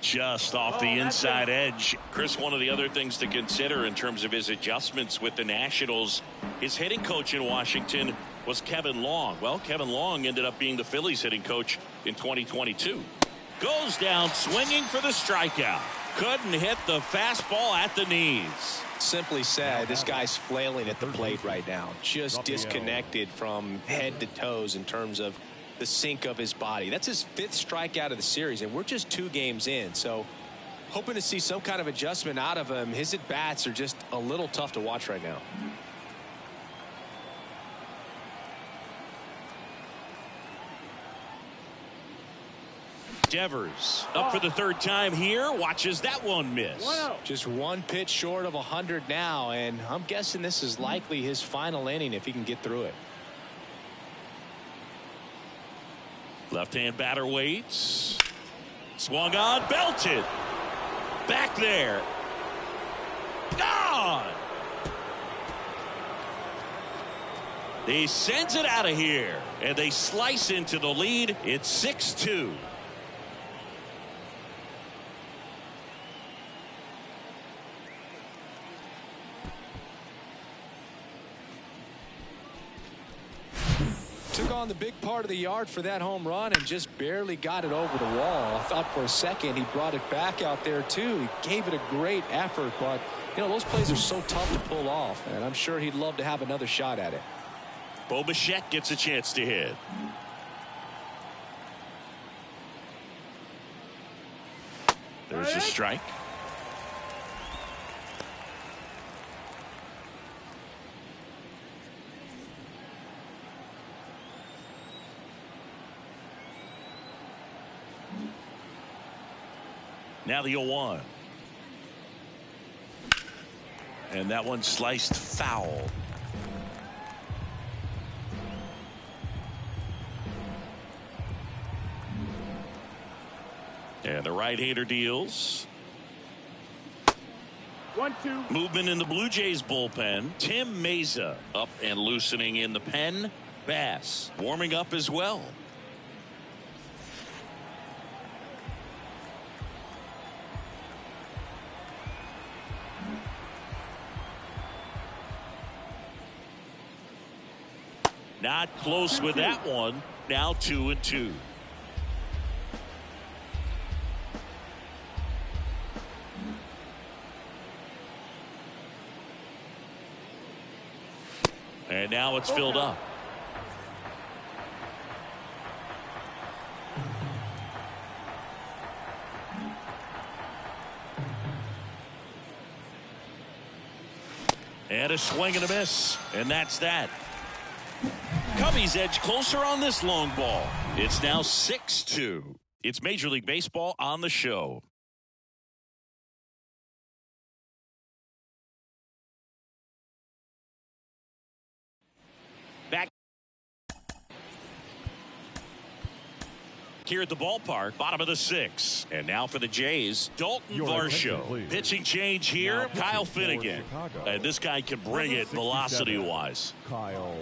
Just off the inside edge. Chris, one of the other things to consider in terms of his adjustments with the Nationals, his hitting coach in Washington was Kevin Long. Well, Kevin Long ended up being the Phillies hitting coach in 2022. Goes down swinging for the strikeout. Couldn't hit the fastball at the knees. Simply said, this guy's flailing at the plate right now. Just disconnected from head to toes in terms of the sink of his body. That's his 5th strikeout of the series, and we're just 2 games in. So hoping to see some kind of adjustment out of him. His at-bats are just a little tough to watch right now. Devers up for the 3rd time here. Watches that one miss. Just 1 pitch short of 100 now, and I'm guessing this is likely his final inning if he can get through it. Left-hand batter waits. Swung on, belted. Back there. Gone. He sends it out of here, and they slice into the lead. It's 6-2. Took on the big part of the yard for that home run and just barely got it over the wall. I thought for a second he brought it back out there too. He gave it a great effort, but you know, those plays are so tough to pull off, and I'm sure he'd love to have another shot at it. Bo Bichette gets a chance to hit. There's a strike. Now the 0-1. And that one sliced foul. And the right-hander deals. 1-2. Movement in the Blue Jays bullpen. Tim Meza up and loosening in the pen. Bass warming up as well. Not close with that one. Now 2-2. And now it's filled up. And a swing and a miss. And that's that. Cubbies edge closer on this long ball. It's now 6-2. It's Major League Baseball on the show. Back back here at the ballpark. Bottom of the 6th. And now for the Jays, Dalton Varsho. Pitching change here, Kyle Finnegan. And this guy can bring it velocity-wise. Kyle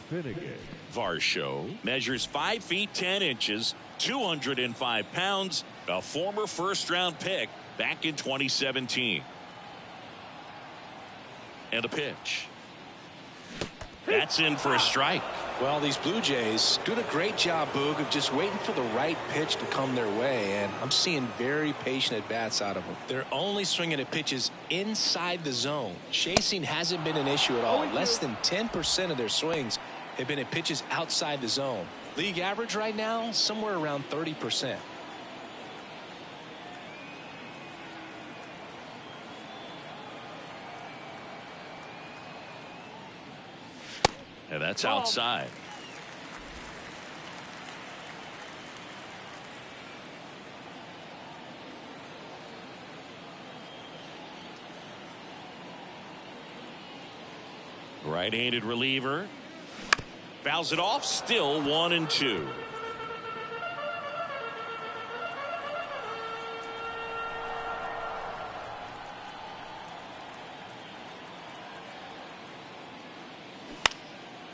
Finnegan. Varsho measures 5 feet 10 inches, 205 pounds, a former first-round pick back in 2017. And a pitch. That's in for a strike. Well, these Blue Jays doing a great job, Boog, of just waiting for the right pitch to come their way, and I'm seeing very patient at-bats out of them. They're only swinging at pitches inside the zone. Chasing hasn't been an issue at all. Less than 10% of their swings have been at pitches outside the zone. League average right now, somewhere around 30%. And that's outside. Right-handed reliever. Fouls it off. Still 1-2.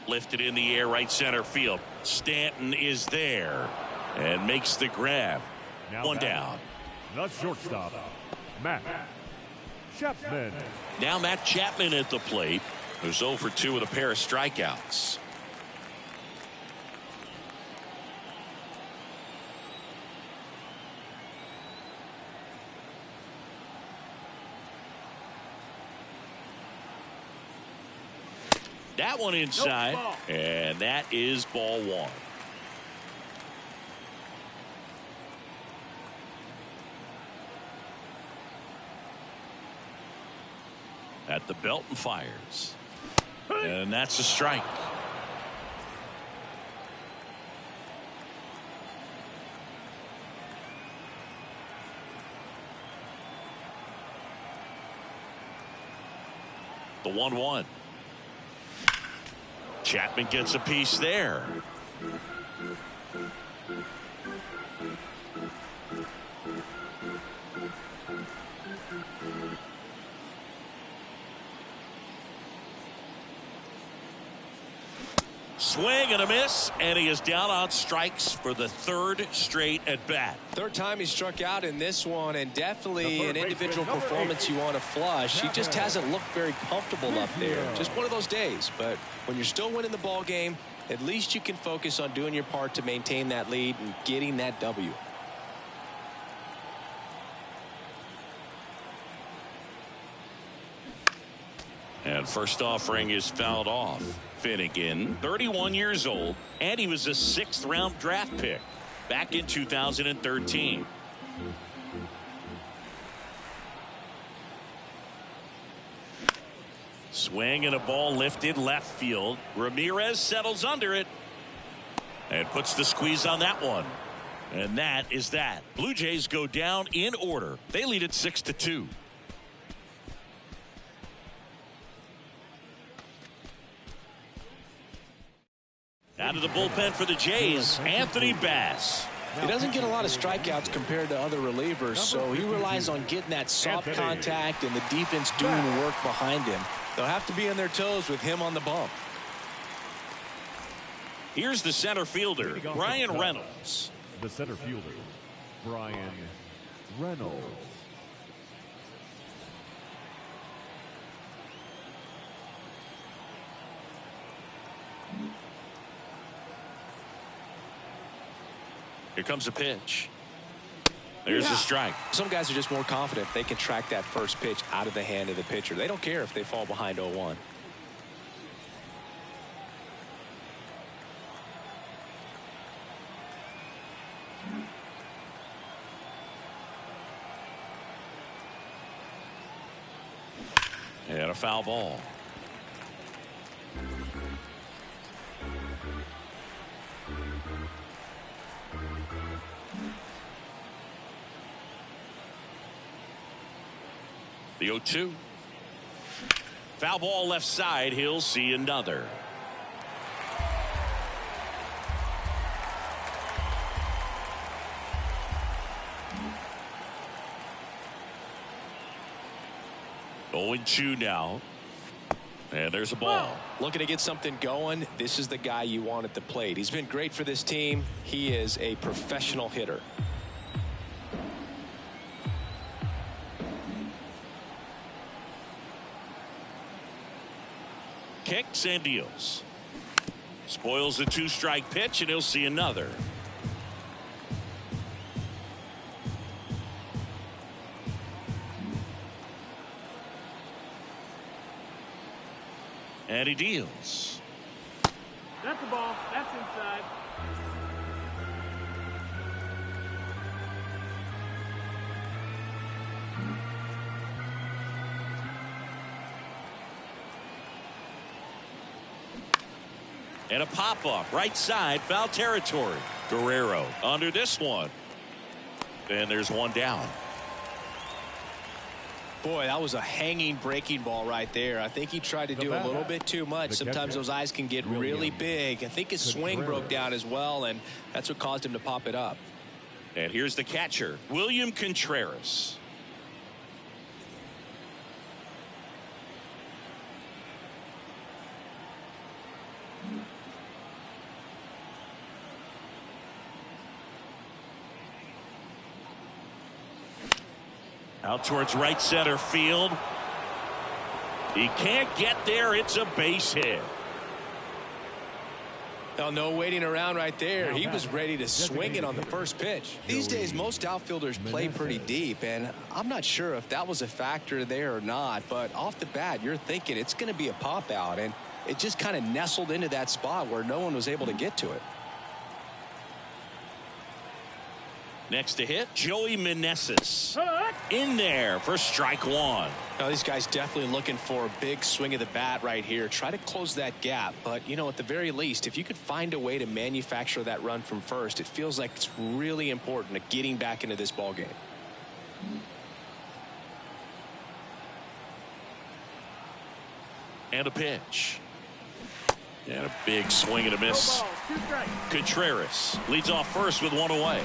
Lifted in the air, right center field. Stanton is there and makes the grab. Now One down. The shortstop, Matt Chapman. Now Matt Chapman at the plate, who's 0 for 2 with a pair of strikeouts. That one inside, and that is ball 1. At the belt and fires. And that's a strike. The 1-1. Chapman gets a piece there. Swing and a miss, and he is down on strikes for the 3rd straight at bat. 3rd time he struck out in this one, and definitely an individual performance you want to flush. He just hasn't looked very comfortable up there. Just one of those days. But when you're still winning the ball game, at least you can focus on doing your part to maintain that lead and getting that W. And first offering is fouled off. Finnegan, 31 years old, and he was a 6th-round draft pick back in 2013. Swing and a ball lifted left field. Ramirez settles under it and puts the squeeze on that one. And that is that. Blue Jays go down in order. They lead it 6-2. Out of the bullpen for the Jays, Anthony Bass. He doesn't get a lot of strikeouts compared to other relievers, so he relies on getting that soft contact and the defense doing work behind him. They'll have to be on their toes with him on the bump. Here's the center fielder, Brian Reynolds. The center fielder, Brian Reynolds. Here comes a pitch. There's a strike. Some guys are just more confident if they can track that first pitch out of the hand of the pitcher. They don't care if they fall behind 0-1. And a foul ball. The 0-2. Foul ball left side. He'll see another. 0-2 now. And there's a ball. Looking to get something going. This is the guy you want at the plate. He's been great for this team. He is a professional hitter. Kicks and deals. Spoils the 2-strike pitch, and he'll see another. And he deals. That's the ball. That's inside. And a pop-up right side, foul territory. Guerrero under this one. And there's one down. Boy, that was a hanging breaking ball right there. I think he tried to do a little bit too much. Sometimes those eyes can get really big. I think his swing broke down as well, and that's what caused him to pop it up. And here's the catcher, William Contreras. Out towards right center field. He can't get there. It's a base hit. Well, no waiting around right there. He was ready to swing it on the first pitch. These days, most outfielders play pretty deep, and I'm not sure if that was a factor there or not, but off the bat, you're thinking it's going to be a pop out, and it just kind of nestled into that spot where no one was able to get to it. Next to hit, Joey Meneses. In there for strike one. Now, these guys definitely looking for a big swing of the bat right here. Try to close that gap. But, you know, at the very least, if you could find a way to manufacture that run from first, it feels like it's really important to getting back into this ball game. And a pitch. And a big swing and a miss. Contreras leads off first with one away.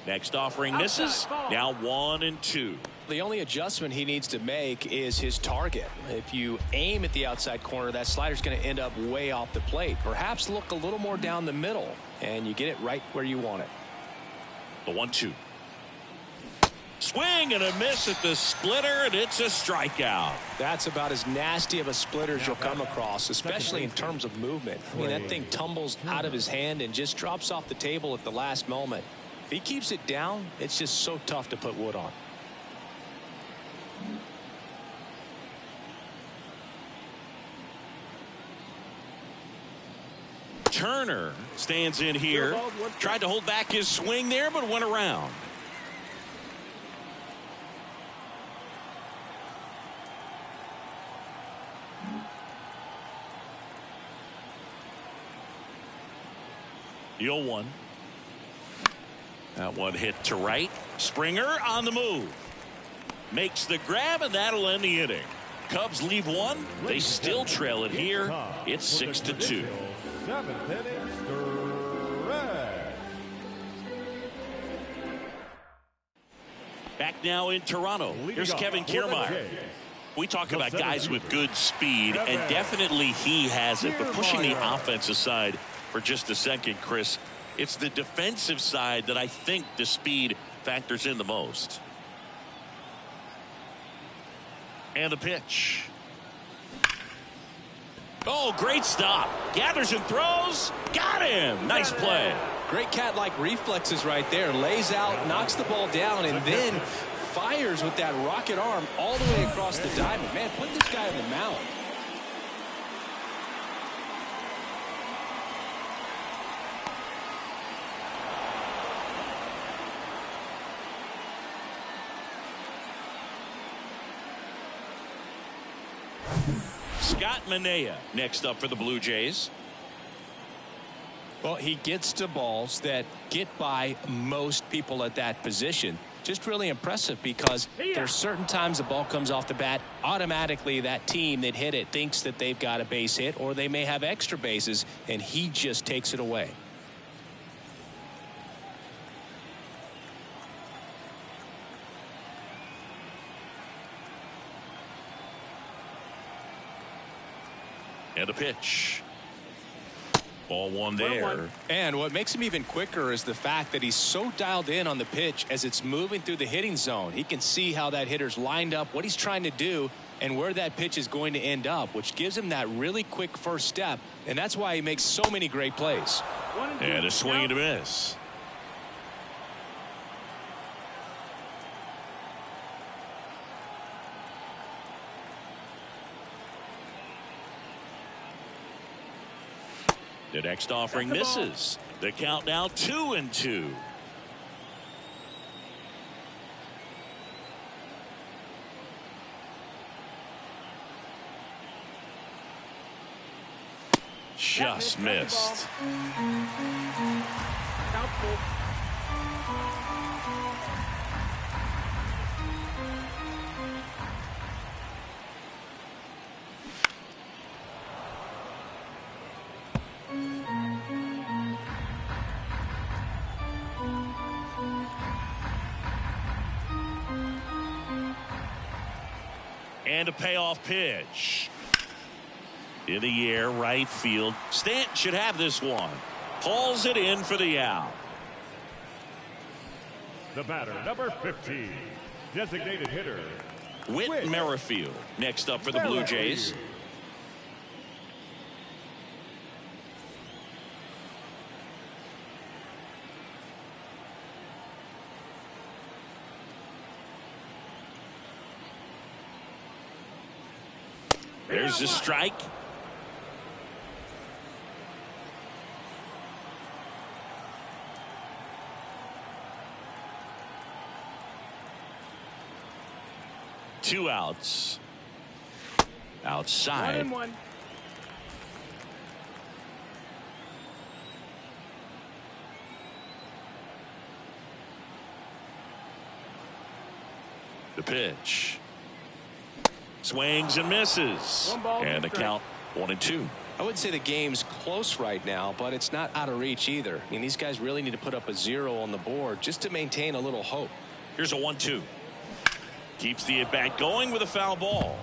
Next offering misses. Now 1-2. The only adjustment he needs to make is his target. If you aim at the outside corner, that slider's going to end up way off the plate. Perhaps look a little more down the middle, and you get it right where you want it. The 1-2. Swing and a miss at the splitter, and it's a strikeout. That's about as nasty of a splitter as you'll come across, especially in terms of movement. I mean, that thing tumbles out of his hand and just drops off the table at the last moment. If he keeps it down, it's just so tough to put wood on. Turner stands in here. Tried to hold back his swing there, but went around. The 0-1. That one hit to right. Springer on the move. Makes the grab, and that'll end the inning. Cubs leave one. They still trail it here. It's 6-2. 7th inning, stretch. Back now in Toronto. Here's Kevin Kiermaier. We talk about guys with good speed, and definitely he has it. But pushing the offense aside for just a second, Chris, it's the defensive side that I think the speed factors in the most. And the pitch. Oh, great stop. Gathers and throws. Got him. Nice play. Great cat-like reflexes right there. Lays out, knocks the ball down, and then fires with that rocket arm all the way across the diamond. Man, put this guy on the mound. Scott Manea next up for the Blue Jays. Well, he gets to balls that get by most people at that position. Just really impressive because there's certain times the ball comes off the bat, automatically that team that hit it thinks that they've got a base hit or they may have extra bases, and he just takes it away. And a pitch. Ball one there. 1-1. And what makes him even quicker is the fact that he's so dialed in on the pitch as it's moving through the hitting zone. He can see how that hitter's lined up, what he's trying to do, and where that pitch is going to end up, which gives him that really quick first step. And that's why he makes so many great plays. 1-2. And a swing and a miss. The next offering misses. The count now 2-2. Just missed. Doubtful. And a payoff pitch. In the air, right field. Stanton should have this one. Hauls it in for the out. The batter, number 15, designated hitter, Whit Merrifield next up for the Blue Jays. There's a strike. Two outs. Outside. 1-1. The pitch. Swings and misses. One ball, And the strike. count 1-2. I wouldn't say the game's close right now, but it's not out of reach either. I mean, these guys really need to put up a 0 on the board just to maintain a little hope. Here's a 1-2. Keeps the at-bat going with a foul ball.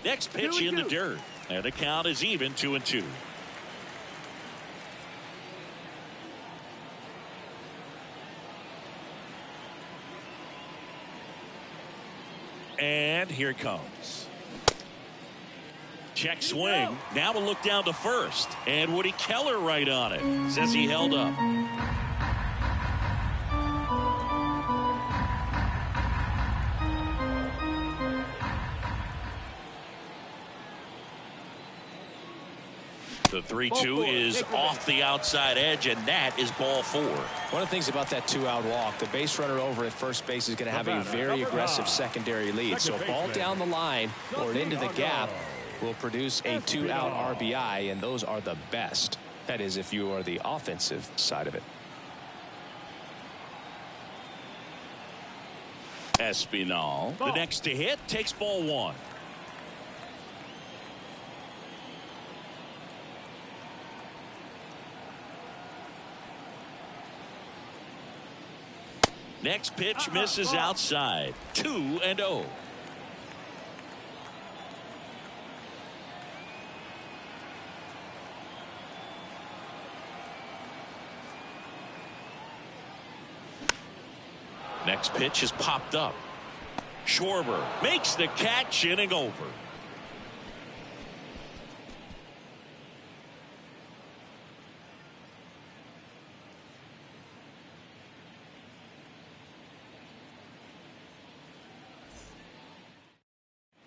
Next pitch in the 2-2. dirt. And the count is even 2-2. And here it comes. Check swing. Now a look down to first. And Woody Keller right on it. Says he held up. The 3-2 is off the outside edge, and that is ball 4. One of the things about that 2-out walk, the base runner over at first base is going to have a very aggressive secondary lead. So a ball down the line or into the gap will produce a 2-out RBI, and those are the best. That is, if you are the offensive side of it. Espinal, the next to hit, takes ball 1. Next pitch misses outside. 2-0. Next pitch is popped up. Schwarber makes the catch, inning over.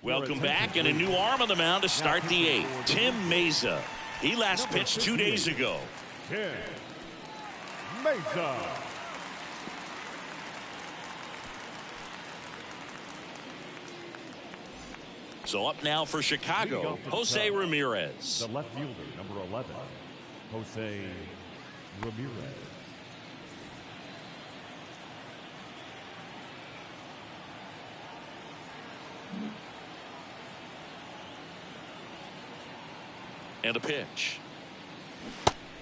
Welcome back, and a new arm on the mound to start the 8th. Tim Mesa. He last pitched 2 days ago. Tim Mesa. So up now for Chicago, Jose Ramirez. The left fielder, number 11, Jose Ramirez. And a pitch.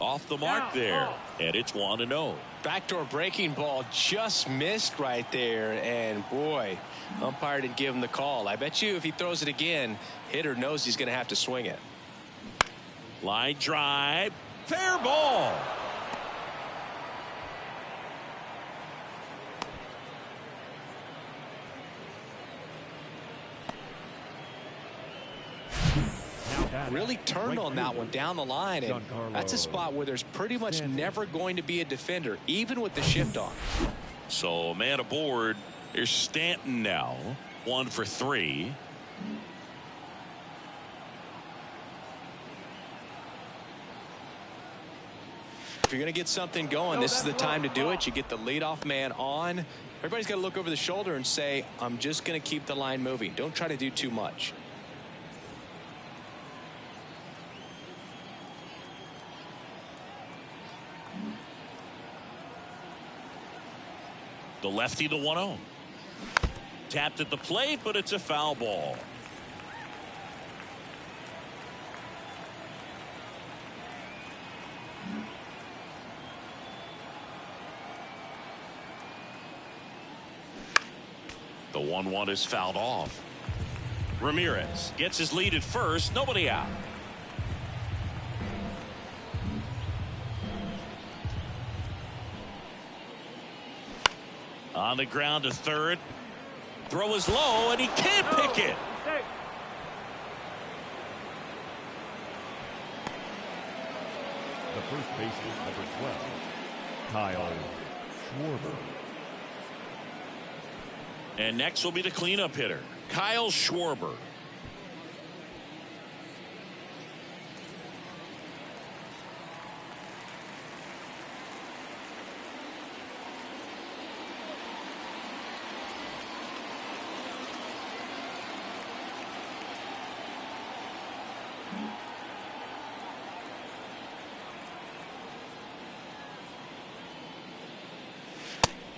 Off the mark there, and it's 1-0. Backdoor breaking ball just missed right there, and boy, umpire didn't give him the call. I bet you if he throws it again, hitter knows he's going to have to swing it. Line drive, fair ball. Really turned on that one down the line, and that's a spot where there's pretty much never going to be a defender, even with the shift on. So man aboard. Here's Stanton now, 1 for 3. If you're going to get something going, this is the time to do it. You get the leadoff man on. Everybody's got to look over the shoulder and say, I'm just going to keep the line moving. Don't try to do too much. The lefty, the 1-0. Tapped at the plate, but it's a foul ball. The 1-1 is fouled off. Ramirez gets his lead at first. Nobody out. On the ground to third. Throw is low, and he can't pick it. The first baseman, number 12, Kyle Schwarber. And next will be the cleanup hitter, Kyle Schwarber.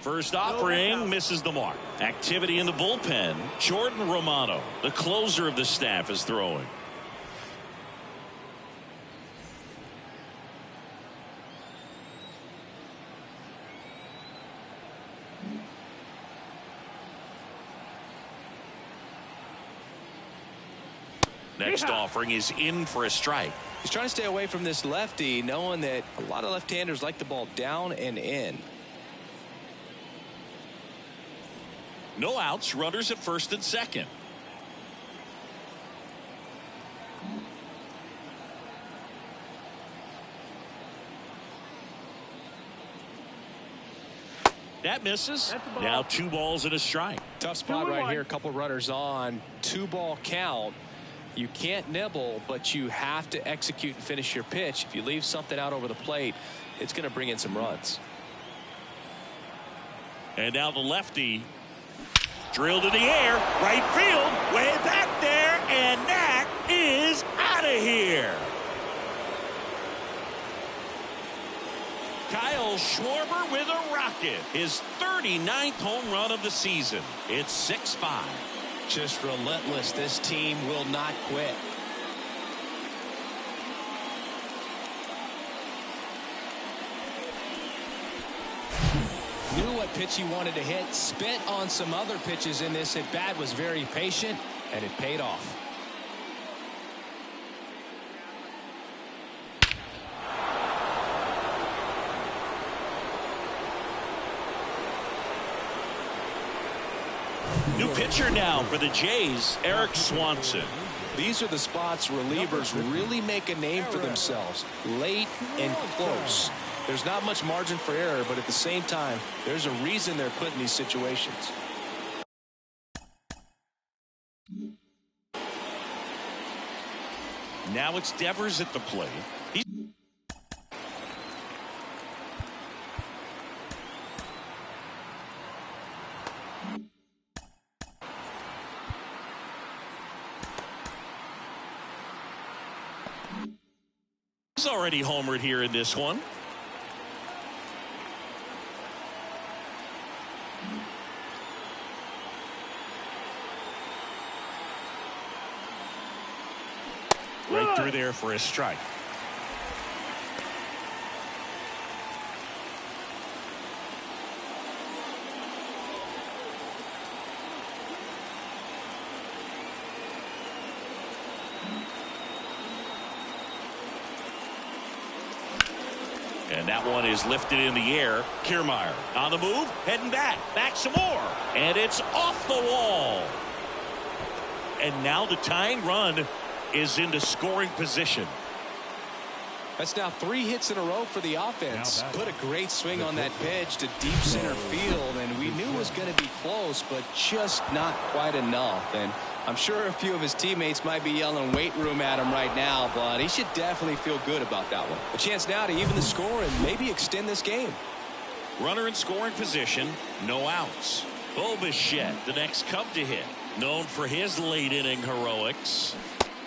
First offering misses the mark. Activity in the bullpen. Jordan Romano, the closer of the staff, is throwing. Next offering is in for a strike. He's trying to stay away from this lefty, knowing that a lot of left-handers like the ball down and in. No outs, runners at first and second. That misses. Now 2 balls and a strike. Tough spot right here. A couple runners on. 2-ball count. You can't nibble, but you have to execute and finish your pitch. If you leave something out over the plate, it's going to bring in some runs. And now the lefty. Drilled to the air, right field, way back there, and that is out of here. Kyle Schwarber with a rocket, his 39th home run of the season. It's 6-5. Just relentless. This team will not quit. Knew what pitch he wanted to hit, spent on some other pitches in this at bat, was very patient, and it paid off. New pitcher now for the Jays, Eric Swanson. These are the spots relievers really make a name for themselves, late and close. There's not much margin for error, but at the same time, there's a reason they're put in these situations. Now it's Devers at the plate. He's already homered here in this one. Right through there for a strike. And that one is lifted in the air. Kiermaier on the move, heading back some more, and it's off the wall. And now the tying run is into scoring position. That's now 3 hits in a row for the offense. Put a great swing on that pitch to deep center field, and we knew it was going to be close, but just not quite enough. And I'm sure a few of his teammates might be yelling weight room at him right now, but he should definitely feel good about that one. A chance now to even the score and maybe extend this game. Runner in scoring position, no outs. Bo Bichette, the next Cub to hit, known for his late inning heroics.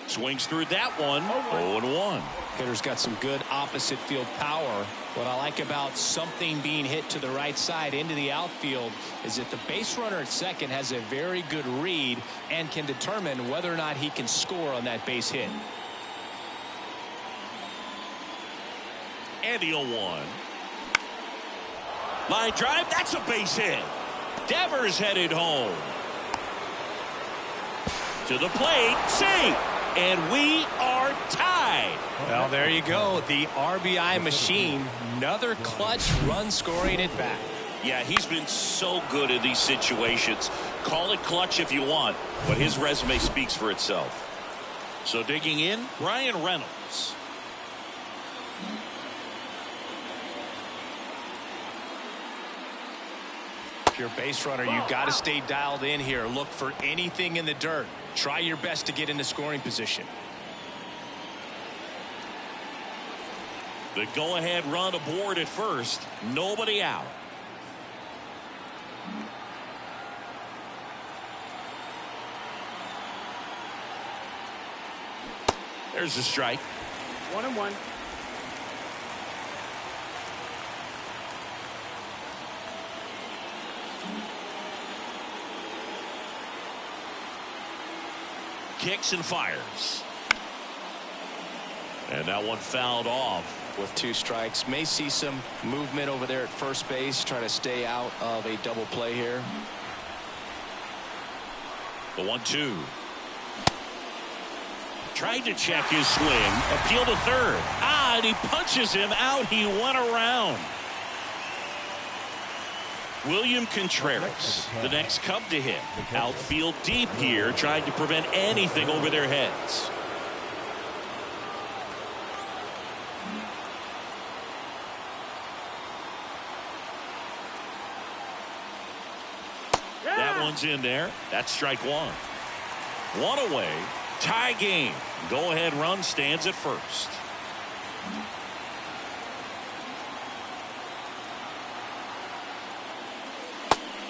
Swings through that one. 0-1. Hitter's got some good opposite field power. What I like about something being hit to the right side into the outfield is that the base runner at second has a very good read and can determine whether or not he can score on that base hit. And the 0-1. Line drive, that's a base hit. Devers headed home. To the plate, safe. And we are tied. Well, there you go. The RBI machine. Another clutch run scoring at bat. Yeah, he's been so good in these situations. Call it clutch if you want, but his resume speaks for itself. So digging in, Ryan Reynolds. If you're a base runner, you've got to stay dialed in here. Look for anything in the dirt. Try your best to get into scoring position. The go-ahead run aboard at first. Nobody out. There's a strike. 1-1. Kicks and fires. And that one fouled off. With 2 strikes, may see some movement over there at first base, try to stay out of a double play here. The 1-2. Tried to check his swing. Appeal to third. And he punches him out. He went around. William Contreras, the next Cub to hit. Outfield deep here, trying to prevent anything over their heads. That one's in there. That's strike 1. 1 away. Tie game. Go ahead run stands at first.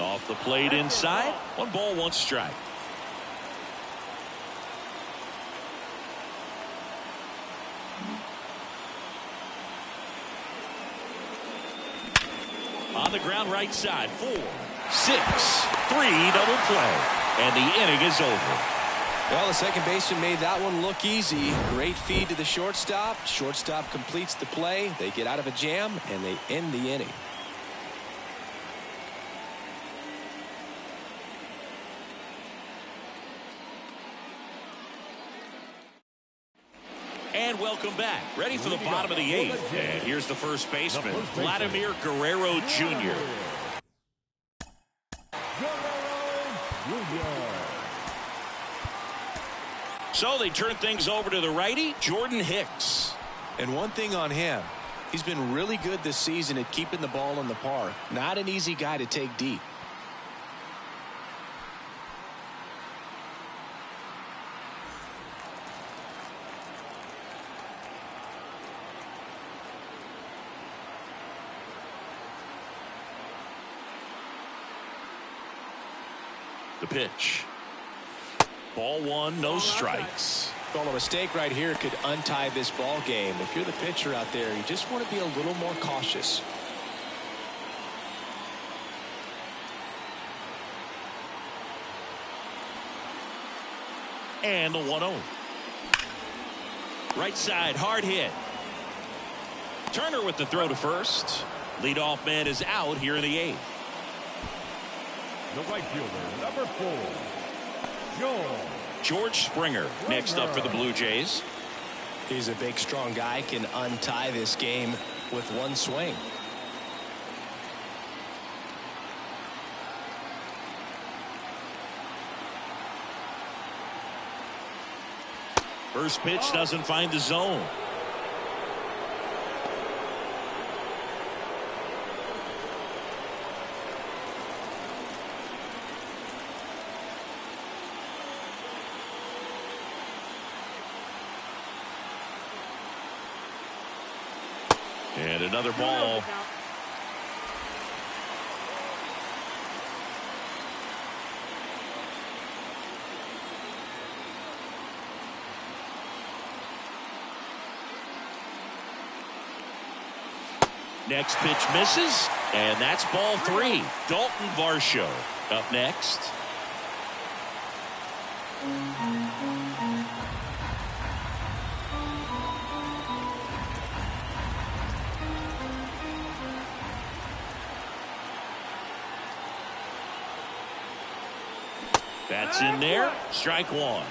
Off the plate inside. 1 ball, 1 strike. On the ground right side. 4, 6, 3 double play. And the inning is over. Well, the second baseman made that one look easy. Great feed to the shortstop. Shortstop completes the play. They get out of a jam and they end the inning. And welcome back. Ready for the bottom of the 8th. And here's the first baseman, Vladimir Guerrero Jr. So they turn things over to the righty, Jordan Hicks. And one thing on him, he's been really good this season at keeping the ball in the park. Not an easy guy to take deep. The pitch. Ball 1, no strikes. Well, a mistake right here could untie this ball game. If you're the pitcher out there, you just want to be a little more cautious. And the 1-0. Right side, hard hit. Turner with the throw to first. Leadoff man is out here in the 8th. The right fielder, number 4, George Springer next up for the Blue Jays. He's a big, strong guy, can untie this game with one swing. First pitch doesn't find the zone. And another ball. Next pitch misses, and that's ball 3. Dalton Varsho up next. That's in there. Strike 1.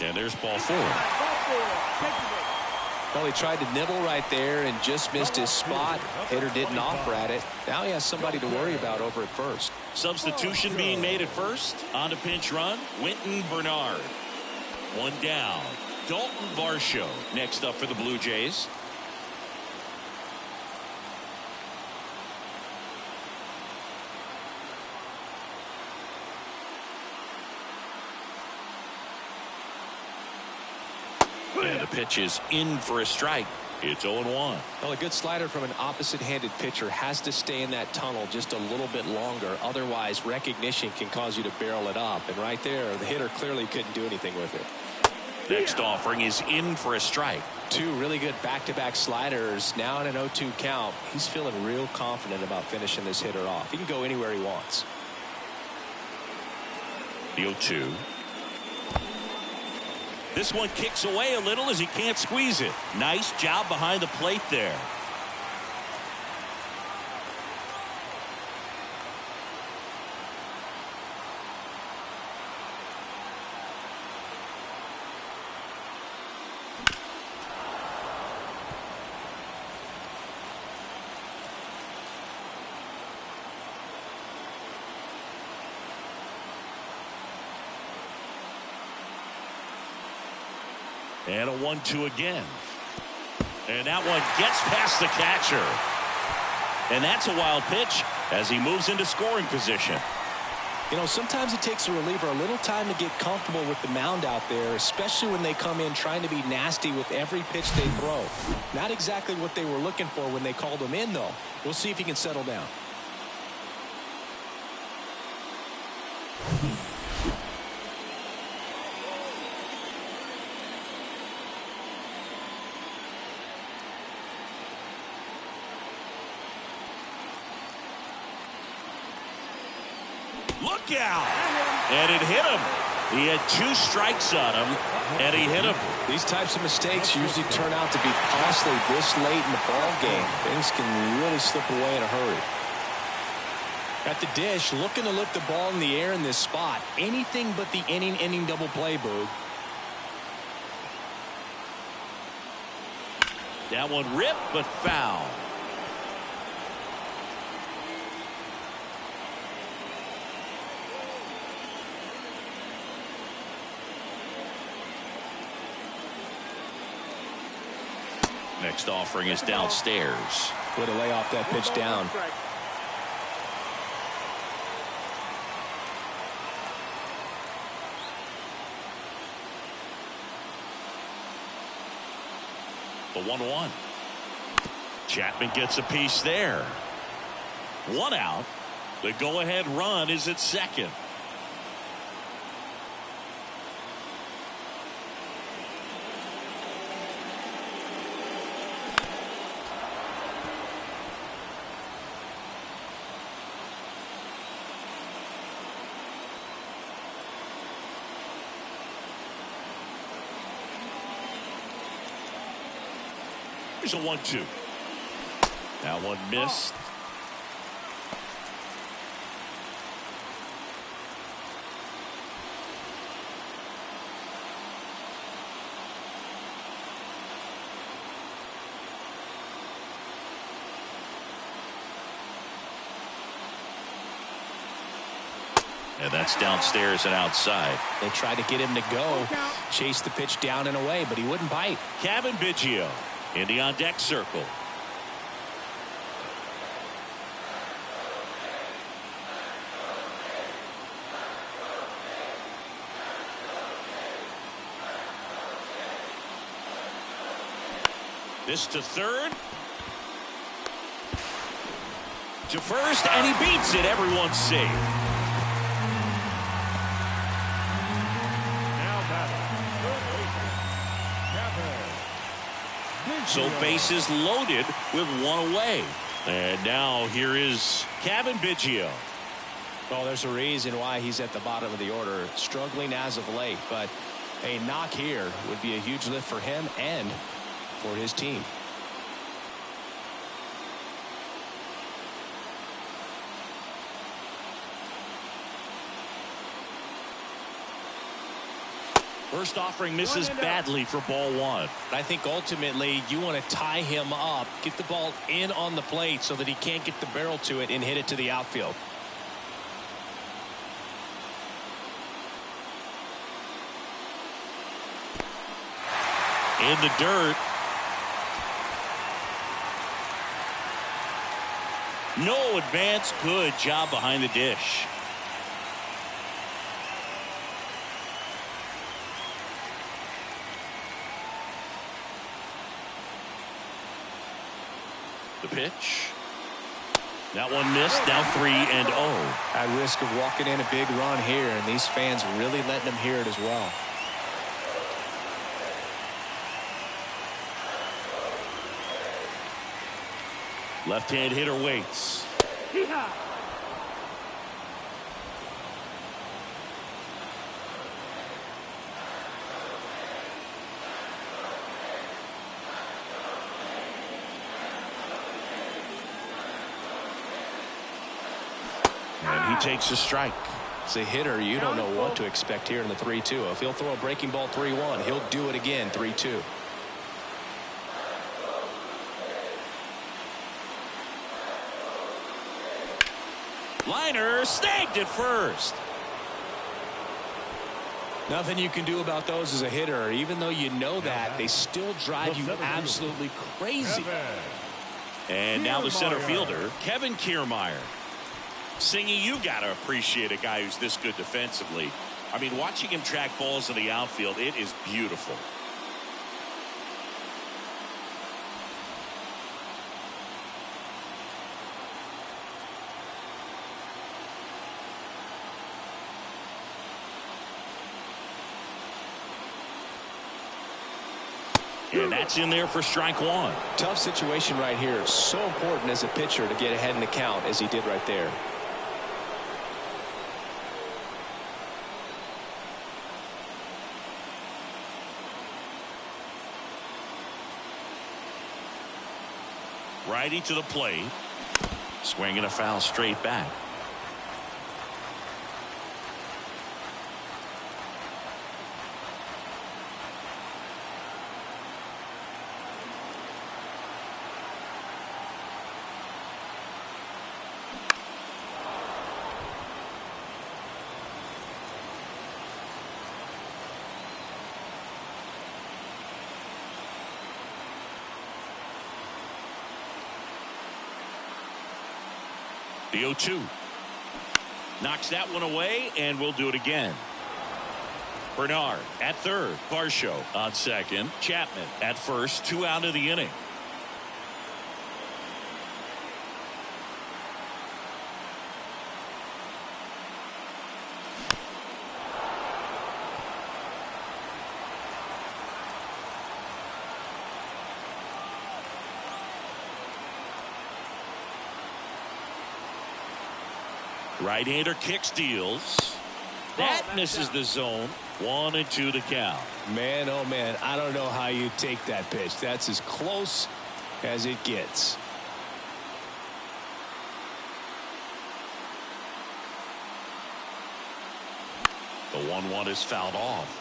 And there's ball 4. Well, he tried to nibble right there and just missed his spot. Hitter didn't offer at it. Now he has somebody to worry about over at first. Substitution being made at first. On a pinch run, Winton Bernard. One down. Dalton Varsho next up for the Blue Jays. And the pitch is in for a strike. It's 0-1. Well, a good slider from an opposite-handed pitcher has to stay in that tunnel just a little bit longer. Otherwise, recognition can cause you to barrel it up. And right there, the hitter clearly couldn't do anything with it. Next offering is in for a strike. 2 really good back-to-back sliders. Now in an 0-2 count. He's feeling real confident about finishing this hitter off. He can go anywhere he wants. The 0-2. This one kicks away a little as he can't squeeze it. Nice job behind the plate there. And a 1-2 again. And that one gets past the catcher. And that's a wild pitch as he moves into scoring position. You know, sometimes it takes a reliever a little time to get comfortable with the mound out there, especially when they come in trying to be nasty with every pitch they throw. Not exactly what they were looking for when they called him in, though. We'll see if he can settle down. Look out! And it hit him. He had 2 strikes on him, and he hit him. These types of mistakes usually turn out to be costly this late in the ball game. Things can really slip away in a hurry. At the dish, looking to lift the ball in the air in this spot. Anything but the inning double play, Boog. That one ripped, but foul. Next offering is downstairs. Way to lay off that pitch down. The 1-1. Chapman gets a piece there. 1 out. The go-ahead run is at second. Here's a 1-2. That one missed. And that's downstairs and outside. They tried to get him to go, chase the pitch down and away, but he wouldn't bite. Kevin Biggio in the on-deck circle. This to third. To first, and he beats it. Everyone's safe. So bases loaded with one away. And now here is Kevin Biggio. Well, there's a reason why he's at the bottom of the order, struggling as of late, but a knock here would be a huge lift for him and for his team. First offering misses badly for ball one. I think ultimately you want to tie him up, get the ball in on the plate so that he can't get the barrel to it and hit it to the outfield. In the dirt. No advance. Good job behind the dish. The pitch. That one missed. Now 3-0. At risk of walking in a big run here, and these fans really letting him hear it as well. Left-hand hitter waits. And he takes a strike. As a hitter, you don't know what to expect here in the 3-2. If he'll throw a breaking ball 3-1, he'll do it again 3-2. Liner snagged at first. Nothing you can do about those as a hitter. Even though you know that, they still drive you absolutely crazy. And now the center fielder, Kevin Kiermaier. Singy, you got to appreciate a guy who's this good defensively. I mean, watching him track balls in the outfield, it is beautiful. And that's in there for strike one. Tough situation right here. It's so important as a pitcher to get ahead in the count as he did right there. Righty to the plate. Swinging a foul straight back. The 0-2. Knocks that one away, and we'll do it again. Bernard at third. Varsho on second. Chapman at first. 2 out of the inning. Right-hander kicks, deals. That misses the zone. 1-2 to count. Man, oh man, I don't know how you take that pitch. That's as close as it gets. The 1-1 is fouled off.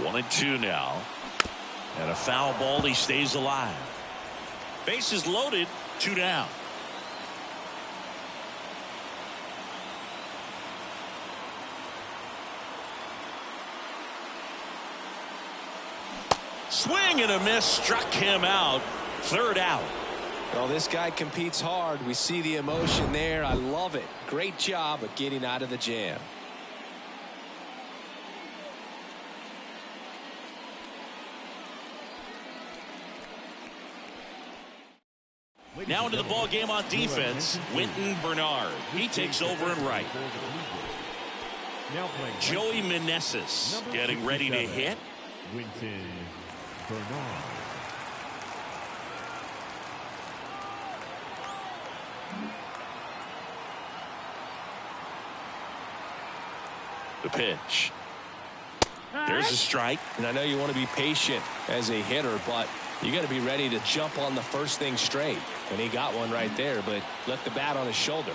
1-2 now. And a foul ball. He stays alive. Bases loaded. 2 down. Swing and a miss. Struck him out. 3rd out. Well, this guy competes hard. We see the emotion there. I love it. Great job of getting out of the jam. Now into the ball game on defense, Winton Bernard. He takes over in right. Joey Meneses getting ready to hit. Winton Bernard. The pitch. There's a strike. And I know you want to be patient as a hitter, but you got to be ready to jump on the first thing straight. And he got one right there, but left the bat on his shoulder.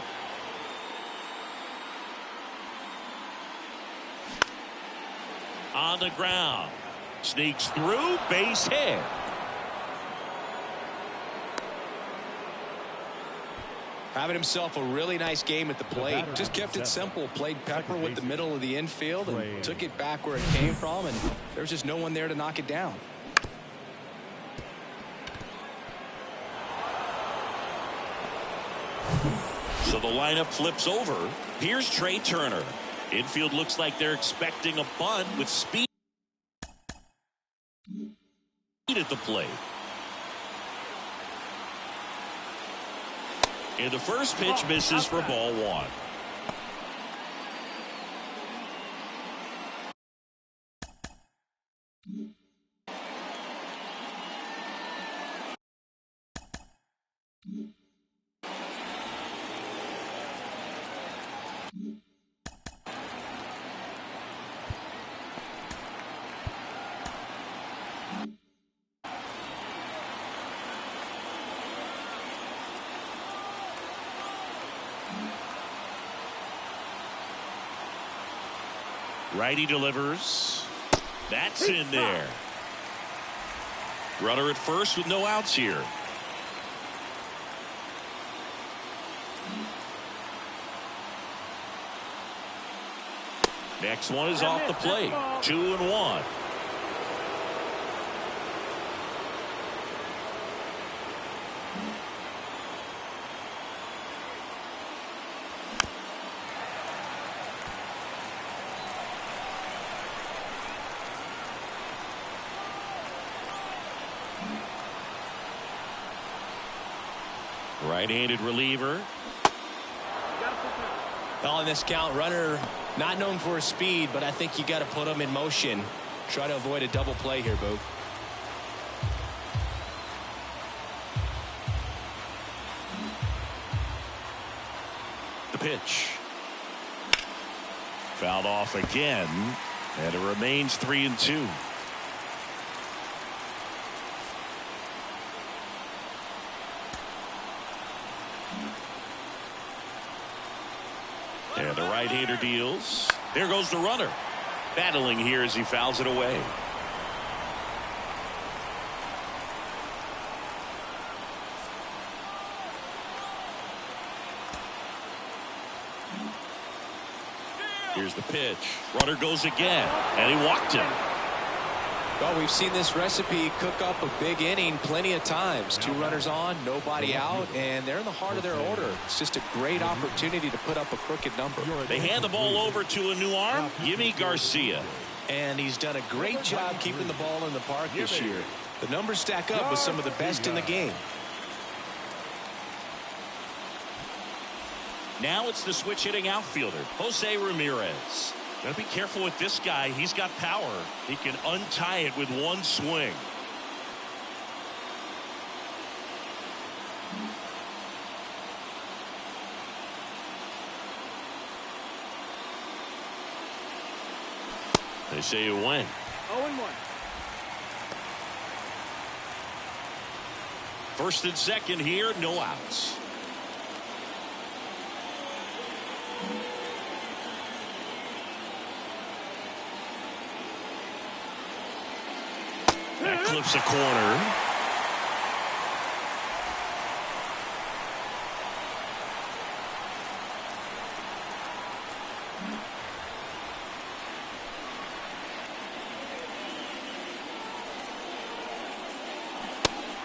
On the ground. Sneaks through. Base hit. Having himself a really nice game at the plate. Just kept it simple. Played pepper with the middle of the infield and took it back where it came from. And there's just no one there to knock it down. So the lineup flips over. Here's Trey Turner. Infield looks like they're expecting a bunt with speed at the plate. And the first pitch misses for ball 1. Righty delivers. That's in there. Runner at first with no outs here. Next one is off the plate. 2-1. Right-handed reliever. Well, in this count, runner not known for his speed, but I think you got to put him in motion. Try to avoid a double play here, Boo. The pitch. Fouled off again, and it remains 3-2. And the right-hander deals. There goes the runner. Battling here as he fouls it away. Here's the pitch. Runner goes again, and he walked him. Well, we've seen this recipe cook up a big inning plenty of times. 2 runners on, nobody out, and they're in the heart of their order. It's just a great opportunity to put up a crooked number. They hand the ball over to a new arm, Yimi Garcia. And he's done a great job keeping the ball in the park this year. The numbers stack up with some of the best in the game. Now it's the switch hitting outfielder, Jose Ramirez. Gotta be careful with this guy. He's got power. He can untie it with one swing. They say you win. 0-1. First and second here, no outs. That clips a corner.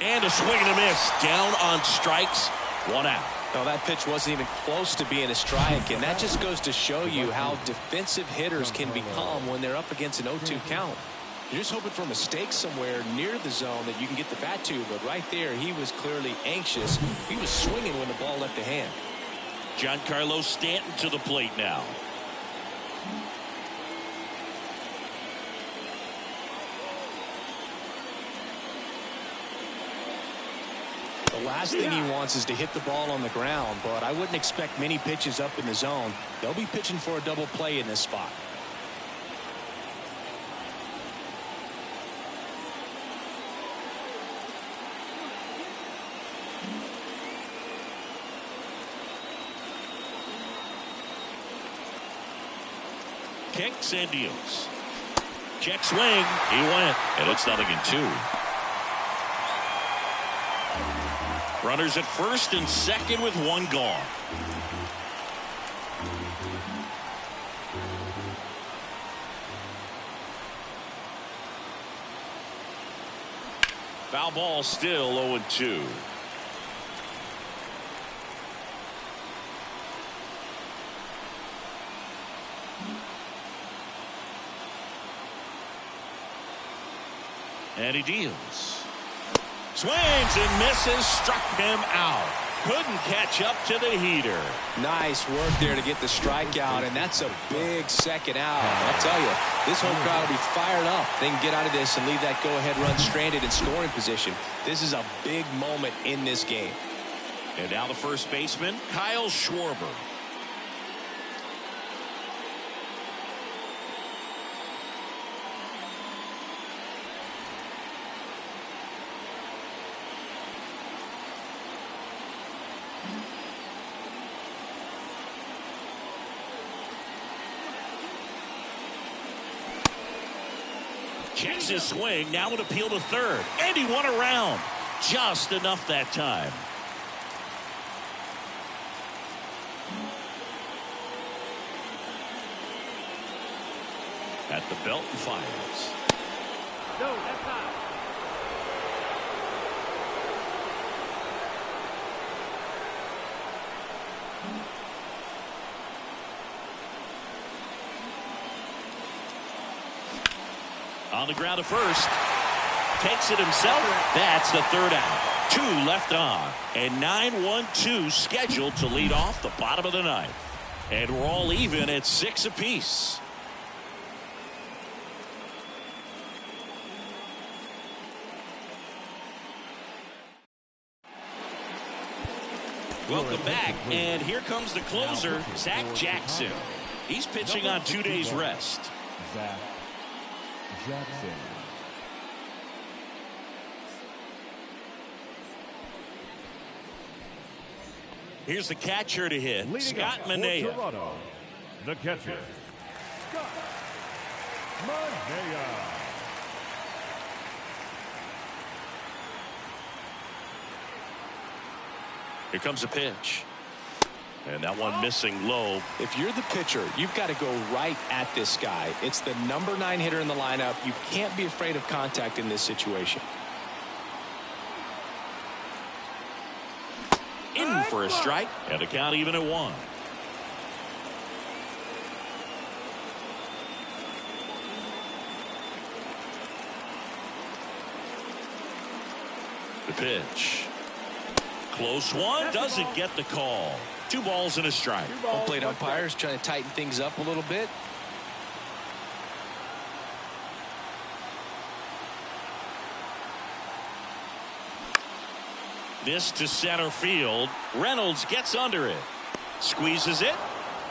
And a swing and a miss. Down on strikes. 1 out. No, that pitch wasn't even close to being a strike, and that just goes to show you how defensive hitters can become when they're up against an 0-2 count. You're just hoping for a mistake somewhere near the zone that you can get the bat to, but right there he was clearly anxious. He was swinging when the ball left the hand. Giancarlo Stanton to the plate now. The last thing he wants is to hit the ball on the ground, but I wouldn't expect many pitches up in the zone. They'll be pitching for a double play in this spot. Kicks and deals. Check swing. He went, and it's 0-2. Runners at first and second with 1 gone. Foul ball, still 0-2. And he deals. Swings and misses, struck him out. Couldn't catch up to the heater. Nice work there to get the strikeout, and that's a big second out. I'll tell you, this home crowd will be fired up. They can get out of this and leave that go-ahead run stranded in scoring position. This is a big moment in this game. And now the first baseman, Kyle Schwarber. Checks his swing, now an appeal to third, and he won around. Just enough that time. At the belt and fires. No, that's high. On the ground to first. Takes it himself. That's the 3rd out. 2 left on. And 9-1-2 scheduled to lead off the bottom of the 9th. And we're all even at 6 apiece. Welcome back. And here comes the closer, Zach Jackson. He's pitching on 2 days rest. Zach Jackson. Here's the catcher to hit, Leading Scott up for Manea. Toronto, the catcher, Scott Manea. Here comes a pitch. And that one missing low. If you're the pitcher, you've got to go right at this guy. It's the number 9 hitter in the lineup. You can't be afraid of contact in this situation. In for a strike, and a count even at 1. The pitch. Close one, doesn't get the call. 2 balls and a strike. Home plate umpires trying to tighten things up a little bit. This to center field. Reynolds gets under it. Squeezes it.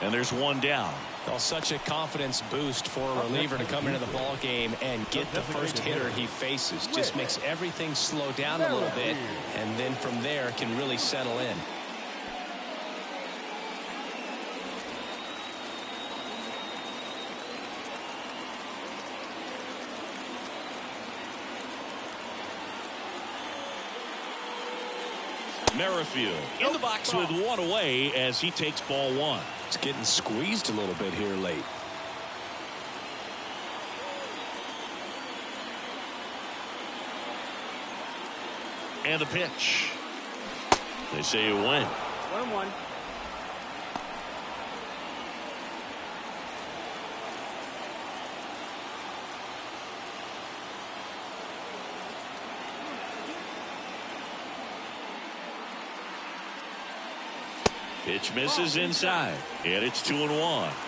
And there's 1 down. Well, such a confidence boost for a reliever to come into the ball game and get the first hitter he faces. Just makes everything slow down a little bit, and then from there can really settle in. Merrifield in the box with one away as he takes ball one. It's getting squeezed a little bit here late. And the pitch. They say a win. 1-1. Pitch misses inside, and it's 2-1.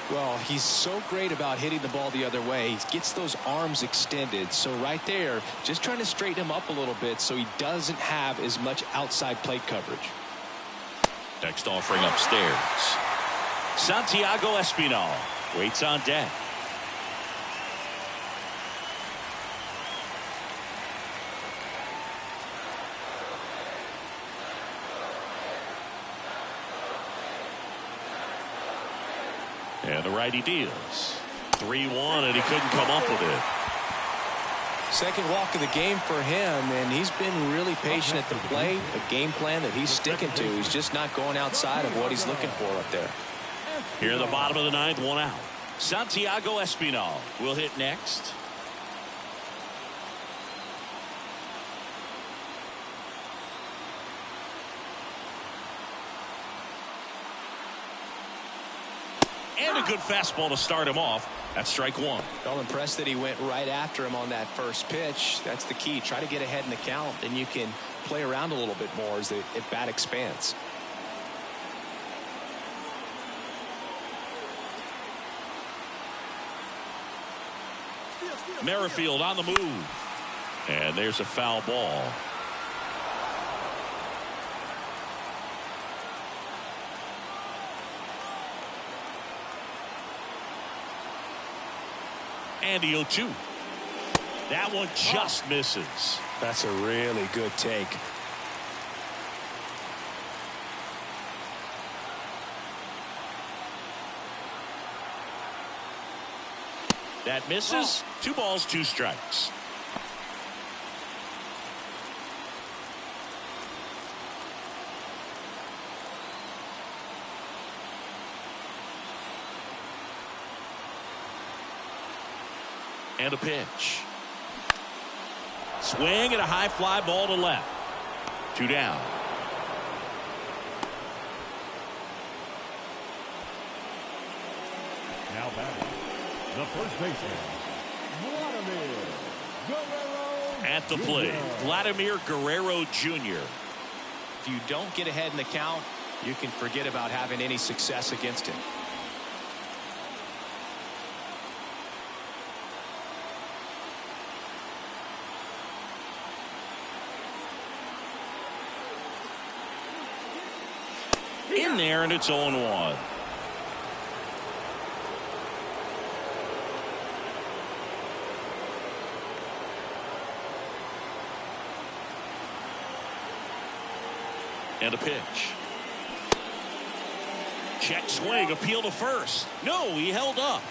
Well, he's so great about hitting the ball the other way. He gets those arms extended. So right there, just trying to straighten him up a little bit so he doesn't have as much outside plate coverage. Next offering upstairs. Santiago Espinal waits on deck. And the righty deals. 3-1, and he couldn't come up with it. Second walk of the game for him, and he's been really patient at the plate. A game plan that he's sticking to. He's just not going outside of what he's looking for up there. Here in the bottom of the ninth, one out. Santiago Espinal will hit next. And a good fastball to start him off. That's strike one. I'm impressed that he went right after him on that first pitch. That's the key. Try to get ahead in the count, then you can play around a little bit more as the at bat expands. Merrifield on the move. And there's a foul ball. And the 0-2. That one just misses. That's a really good take. That misses. 2 balls, 2 strikes. And a pitch. Swing and a high fly ball to left. 2 down. Now batting, the first baseman, Vladimir Guerrero. At the plate, Vladimir Guerrero Jr. If you don't get ahead in the count, you can forget about having any success against him. In there, and it's 0-1. And a pitch. Check swing, appeal to first. No, he held up.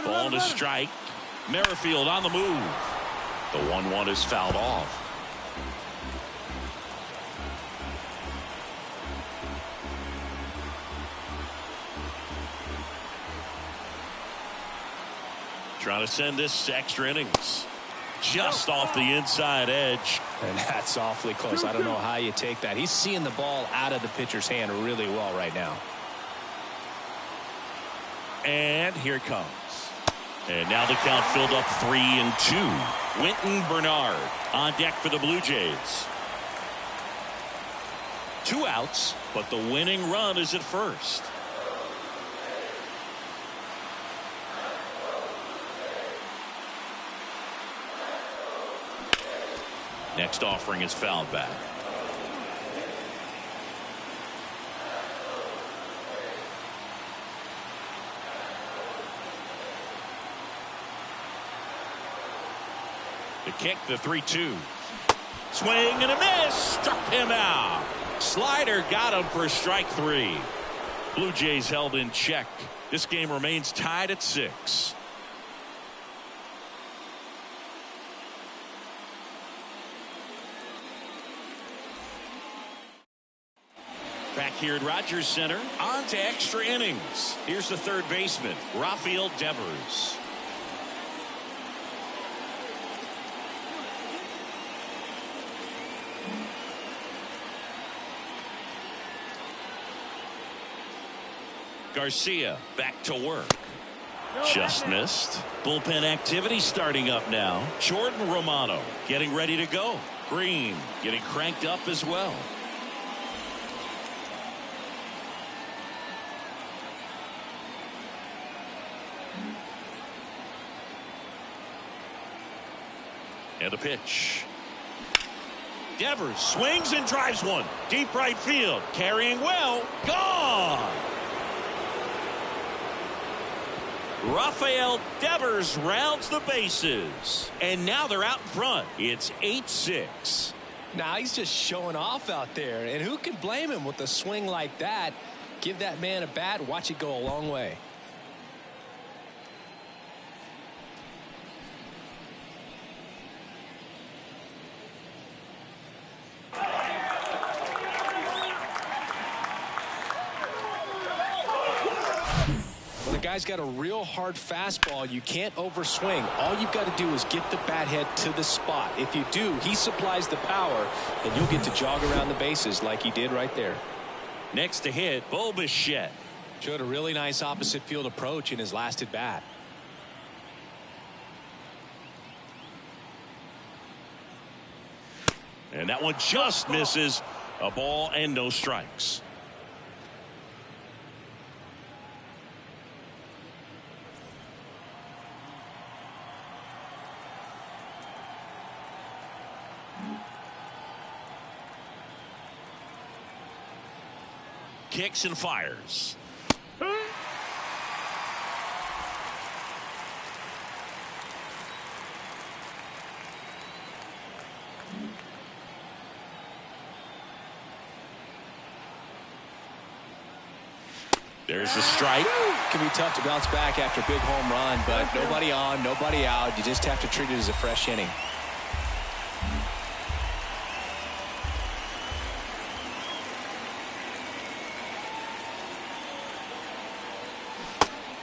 Ball to strike. Merrifield on the move. The 1-1 is fouled off. Trying to send this to extra innings. Just off the inside edge. And that's awfully close. I don't know how you take that. He's seeing the ball out of the pitcher's hand really well right now. And here it comes. And now the count filled up 3-2. Winton Bernard on deck for the Blue Jays. 2 outs, but the winning run is at first. Next offering is fouled back. The kick, the 3-2. Swing and a miss. Struck him out. Slider got him for strike 3. Blue Jays held in check This game remains tied at 6. Back here at Rogers Center, on to extra innings. Here's the third baseman, Rafael Devers. Garcia back to work. Just missed. Bullpen activity starting up now. Jordan Romano getting ready to go. Green getting cranked up as well. And a pitch. Devers swings and drives one. Deep right field. Carrying well. Gone. Rafael Devers rounds the bases. And now they're out in front. It's 8-6. Now he's just showing off out there. And who can blame him with a swing like that? Give that man a bat. Watch it go a long way. Guy's got a real hard fastball. You can't overswing. All you've got to do is get the bat head to the spot. If you do, he supplies the power, and you'll get to jog around the bases like he did right there. Next to hit, Bo Bichette. Showed a really nice opposite field approach in his last at bat. And that one just misses. A ball and no strikes. Kicks and fires. There's the strike. Can be tough to bounce back after a big home run, but nobody on, nobody out. You just have to treat it as a fresh inning.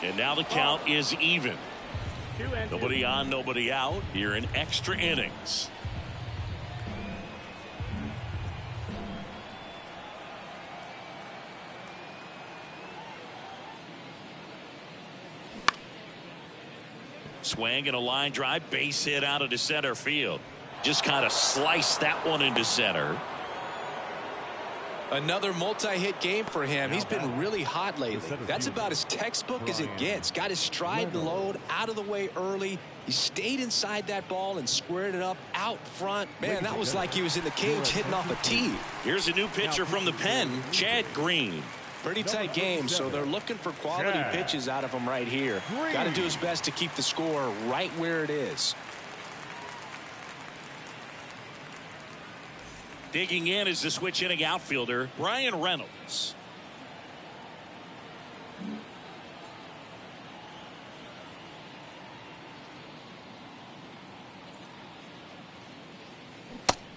And now the count is even. Nobody on, nobody out here in extra innings. Swing and a line drive, base hit out of the center field. Just kind of sliced that one into center. Another multi-hit game for him. He's been really hot lately. That's about as textbook as it gets. Got his stride and load out of the way early. He stayed inside that ball and squared it up out front. Man, that was like he was in the cage hitting off a tee. Here's a new pitcher from the pen, Chad Green. Pretty tight game, so they're looking for quality pitches out of him right here. Got to do his best to keep the score right where it is. Digging in is the switch hitting outfielder, Brian Reynolds.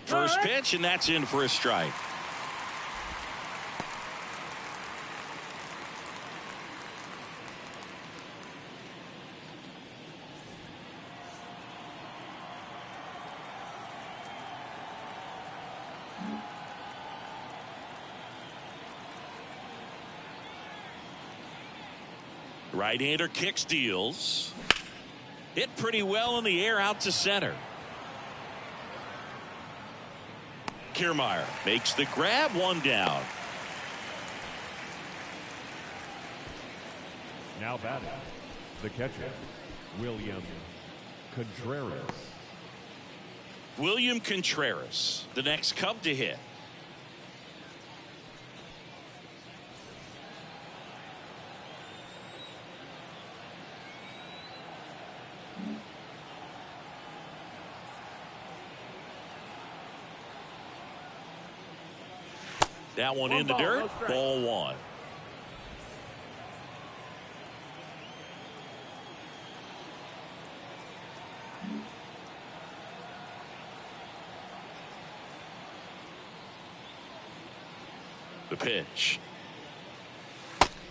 First pitch, and that's in for a strike. Right-hander kicks, deals. Hit pretty well in the air out to center. Kiermaier makes the grab, one down. Now batting, the catcher, William Contreras. William Contreras, the next Cub to hit. That one in the dirt. Ball one. The pitch.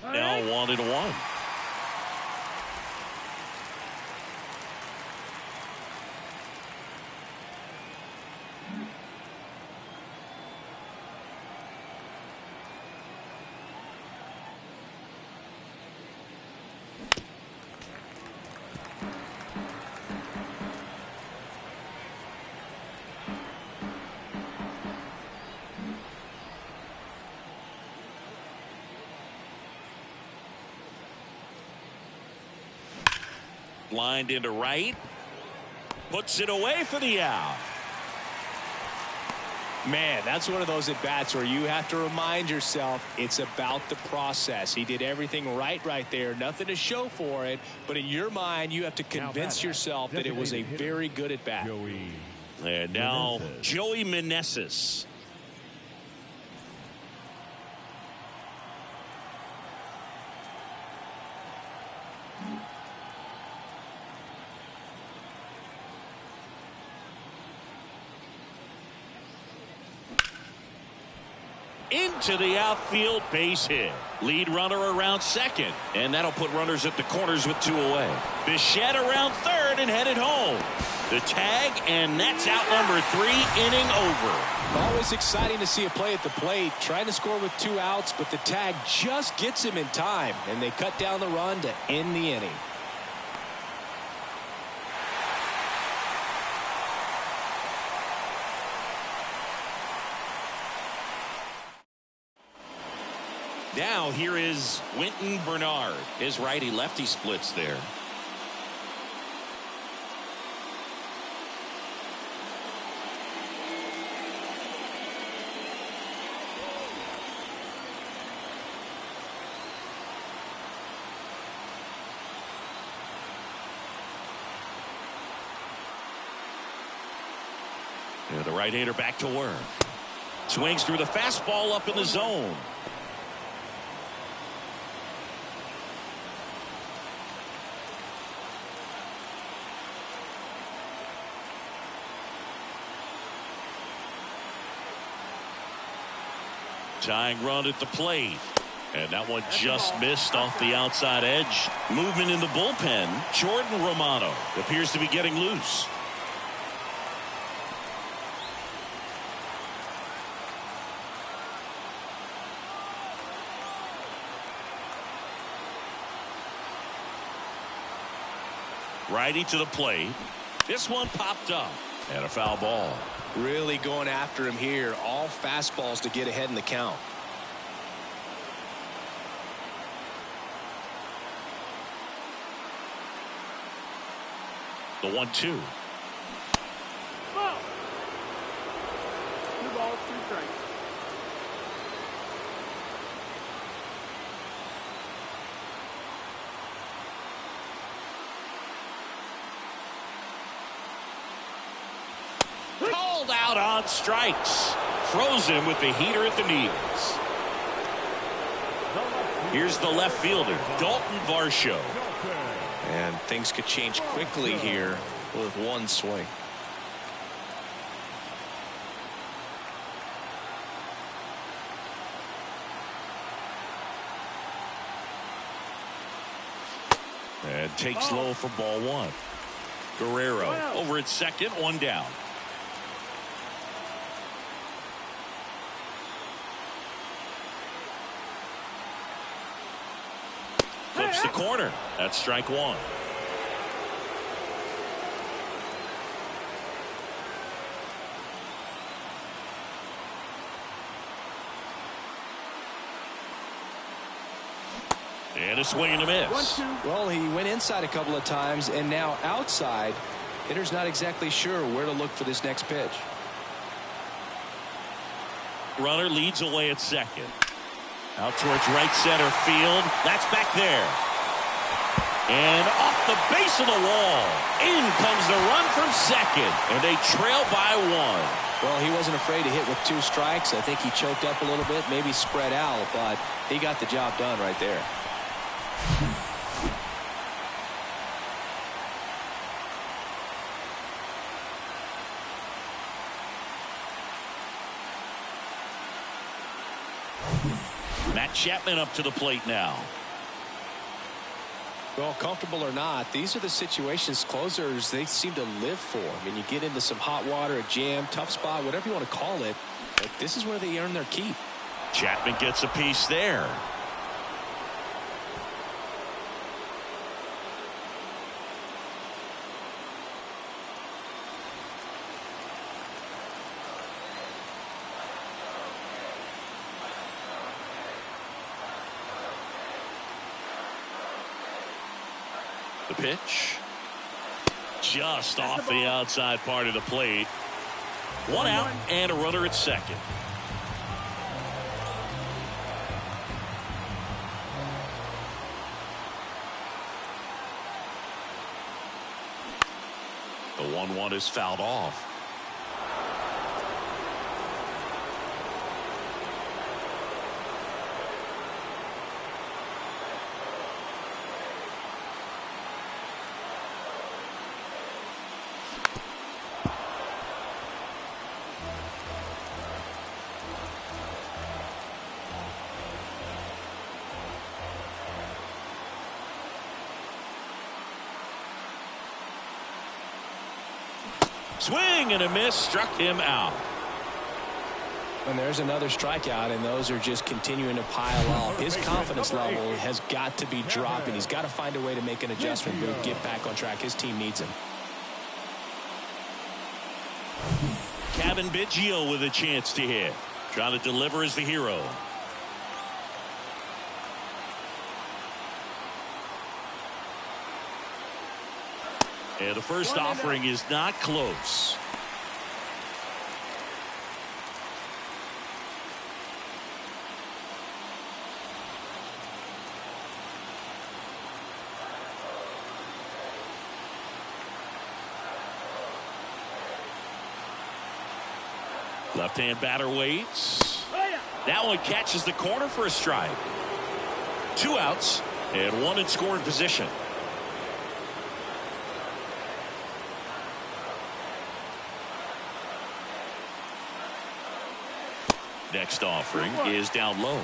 Now 1-1. Lined into right. Puts it away for the out. Man, that's one of those at bats where you have to remind yourself it's about the process. He did everything right there. Nothing to show for it. But in your mind, you have to convince yourself that it was a very good at bat. And now Joey Meneses. Into the outfield, base hit. Lead runner around second, and that'll put runners at the corners with 2 away. Bichette around third and headed home. The tag, and that's out number 3, inning over. Always exciting to see a play at the plate, trying to score with 2 outs, but the tag just gets him in time, and they cut down the run to end the inning. Now here is Winton Bernard. His righty-lefty splits there. Yeah, the right-hander back to work. Swings through the fastball up in the zone. Tying run at the plate. And that one just missed off the outside edge. Movement in the bullpen. Jordan Romano appears to be getting loose. Righty to the plate. This one popped up. And a foul ball. Really going after him here. All fastballs to get ahead in the count. The 1-2. 2 balls, 2 strikes. Called out on strikes. Froze him with the heater at the knees. Here's the left fielder, Dalton Varsho. And things could change quickly here with one swing. And takes low for ball 1. Guerrero over at second, 1 down. Flips the corner. That's strike 1. And a swing and a miss. Well, he went inside a couple of times, and now outside. Hitter's not exactly sure where to look for this next pitch. Runner leads away at second. Out towards right center field. That's back there. And off the base of the wall. In comes the run from second. And they trail by 1. Well, he wasn't afraid to hit with 2 strikes. I think he choked up a little bit, maybe spread out, but he got the job done right there. Matt Chapman up to the plate now. Well, comfortable or not, these are the situations closers they seem to live for. I mean, you get into some hot water, a jam, tough spot, whatever you want to call it. But this is where they earn their keep. Chapman gets a piece there. The pitch. Just off the outside part of the plate. One out and a runner at second. The 1-1 is fouled off. Swing and a miss, struck him out. And there's another strikeout, and those are just continuing to pile up. His confidence level has got to be dropping. He's got to find a way to make an adjustment move, get back on track. His team needs him. Kevin Biggio with a chance to hit. Trying to deliver as the hero. And the first offering is not close. Left-hand batter waits. That one catches the corner for a strike. 2 outs and 1 in scoring position. Next offering is down low.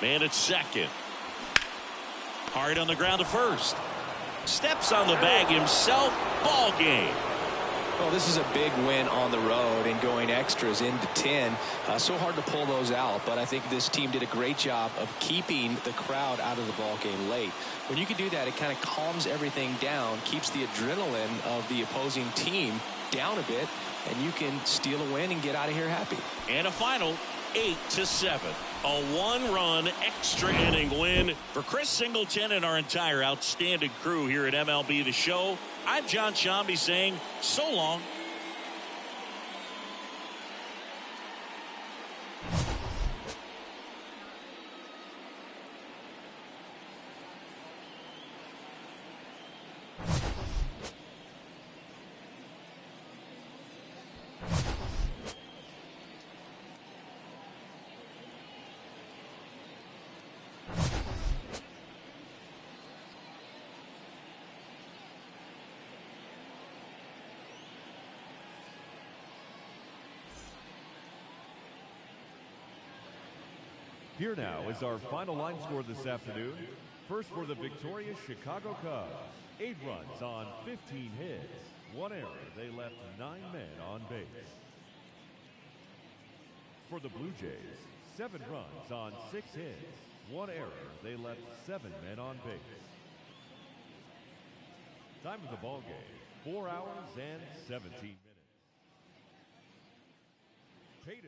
Man at second. Hard on the ground to first. Steps on the bag himself. Ball game. Well, this is a big win on the road and going extras into 10. So hard to pull those out, but I think this team did a great job of keeping the crowd out of the ball game late. When you can do that, it kind of calms everything down, keeps the adrenaline of the opposing team down a bit, and you can steal a win and get out of here happy. And a final 8-7. A 1-run extra inning win for Chris Singleton and our entire outstanding crew here at MLB The Show. I'm John Shambi saying so long. Here now is our final line score this afternoon. First for the victorious Chicago Cubs. 8 runs on 15 hits. 1 error. They left 9 men on base. For the Blue Jays, 7 runs on 6 hits. 1 error. They left 7 men on base. Time of the ball game, 4 hours and 17 minutes. Paid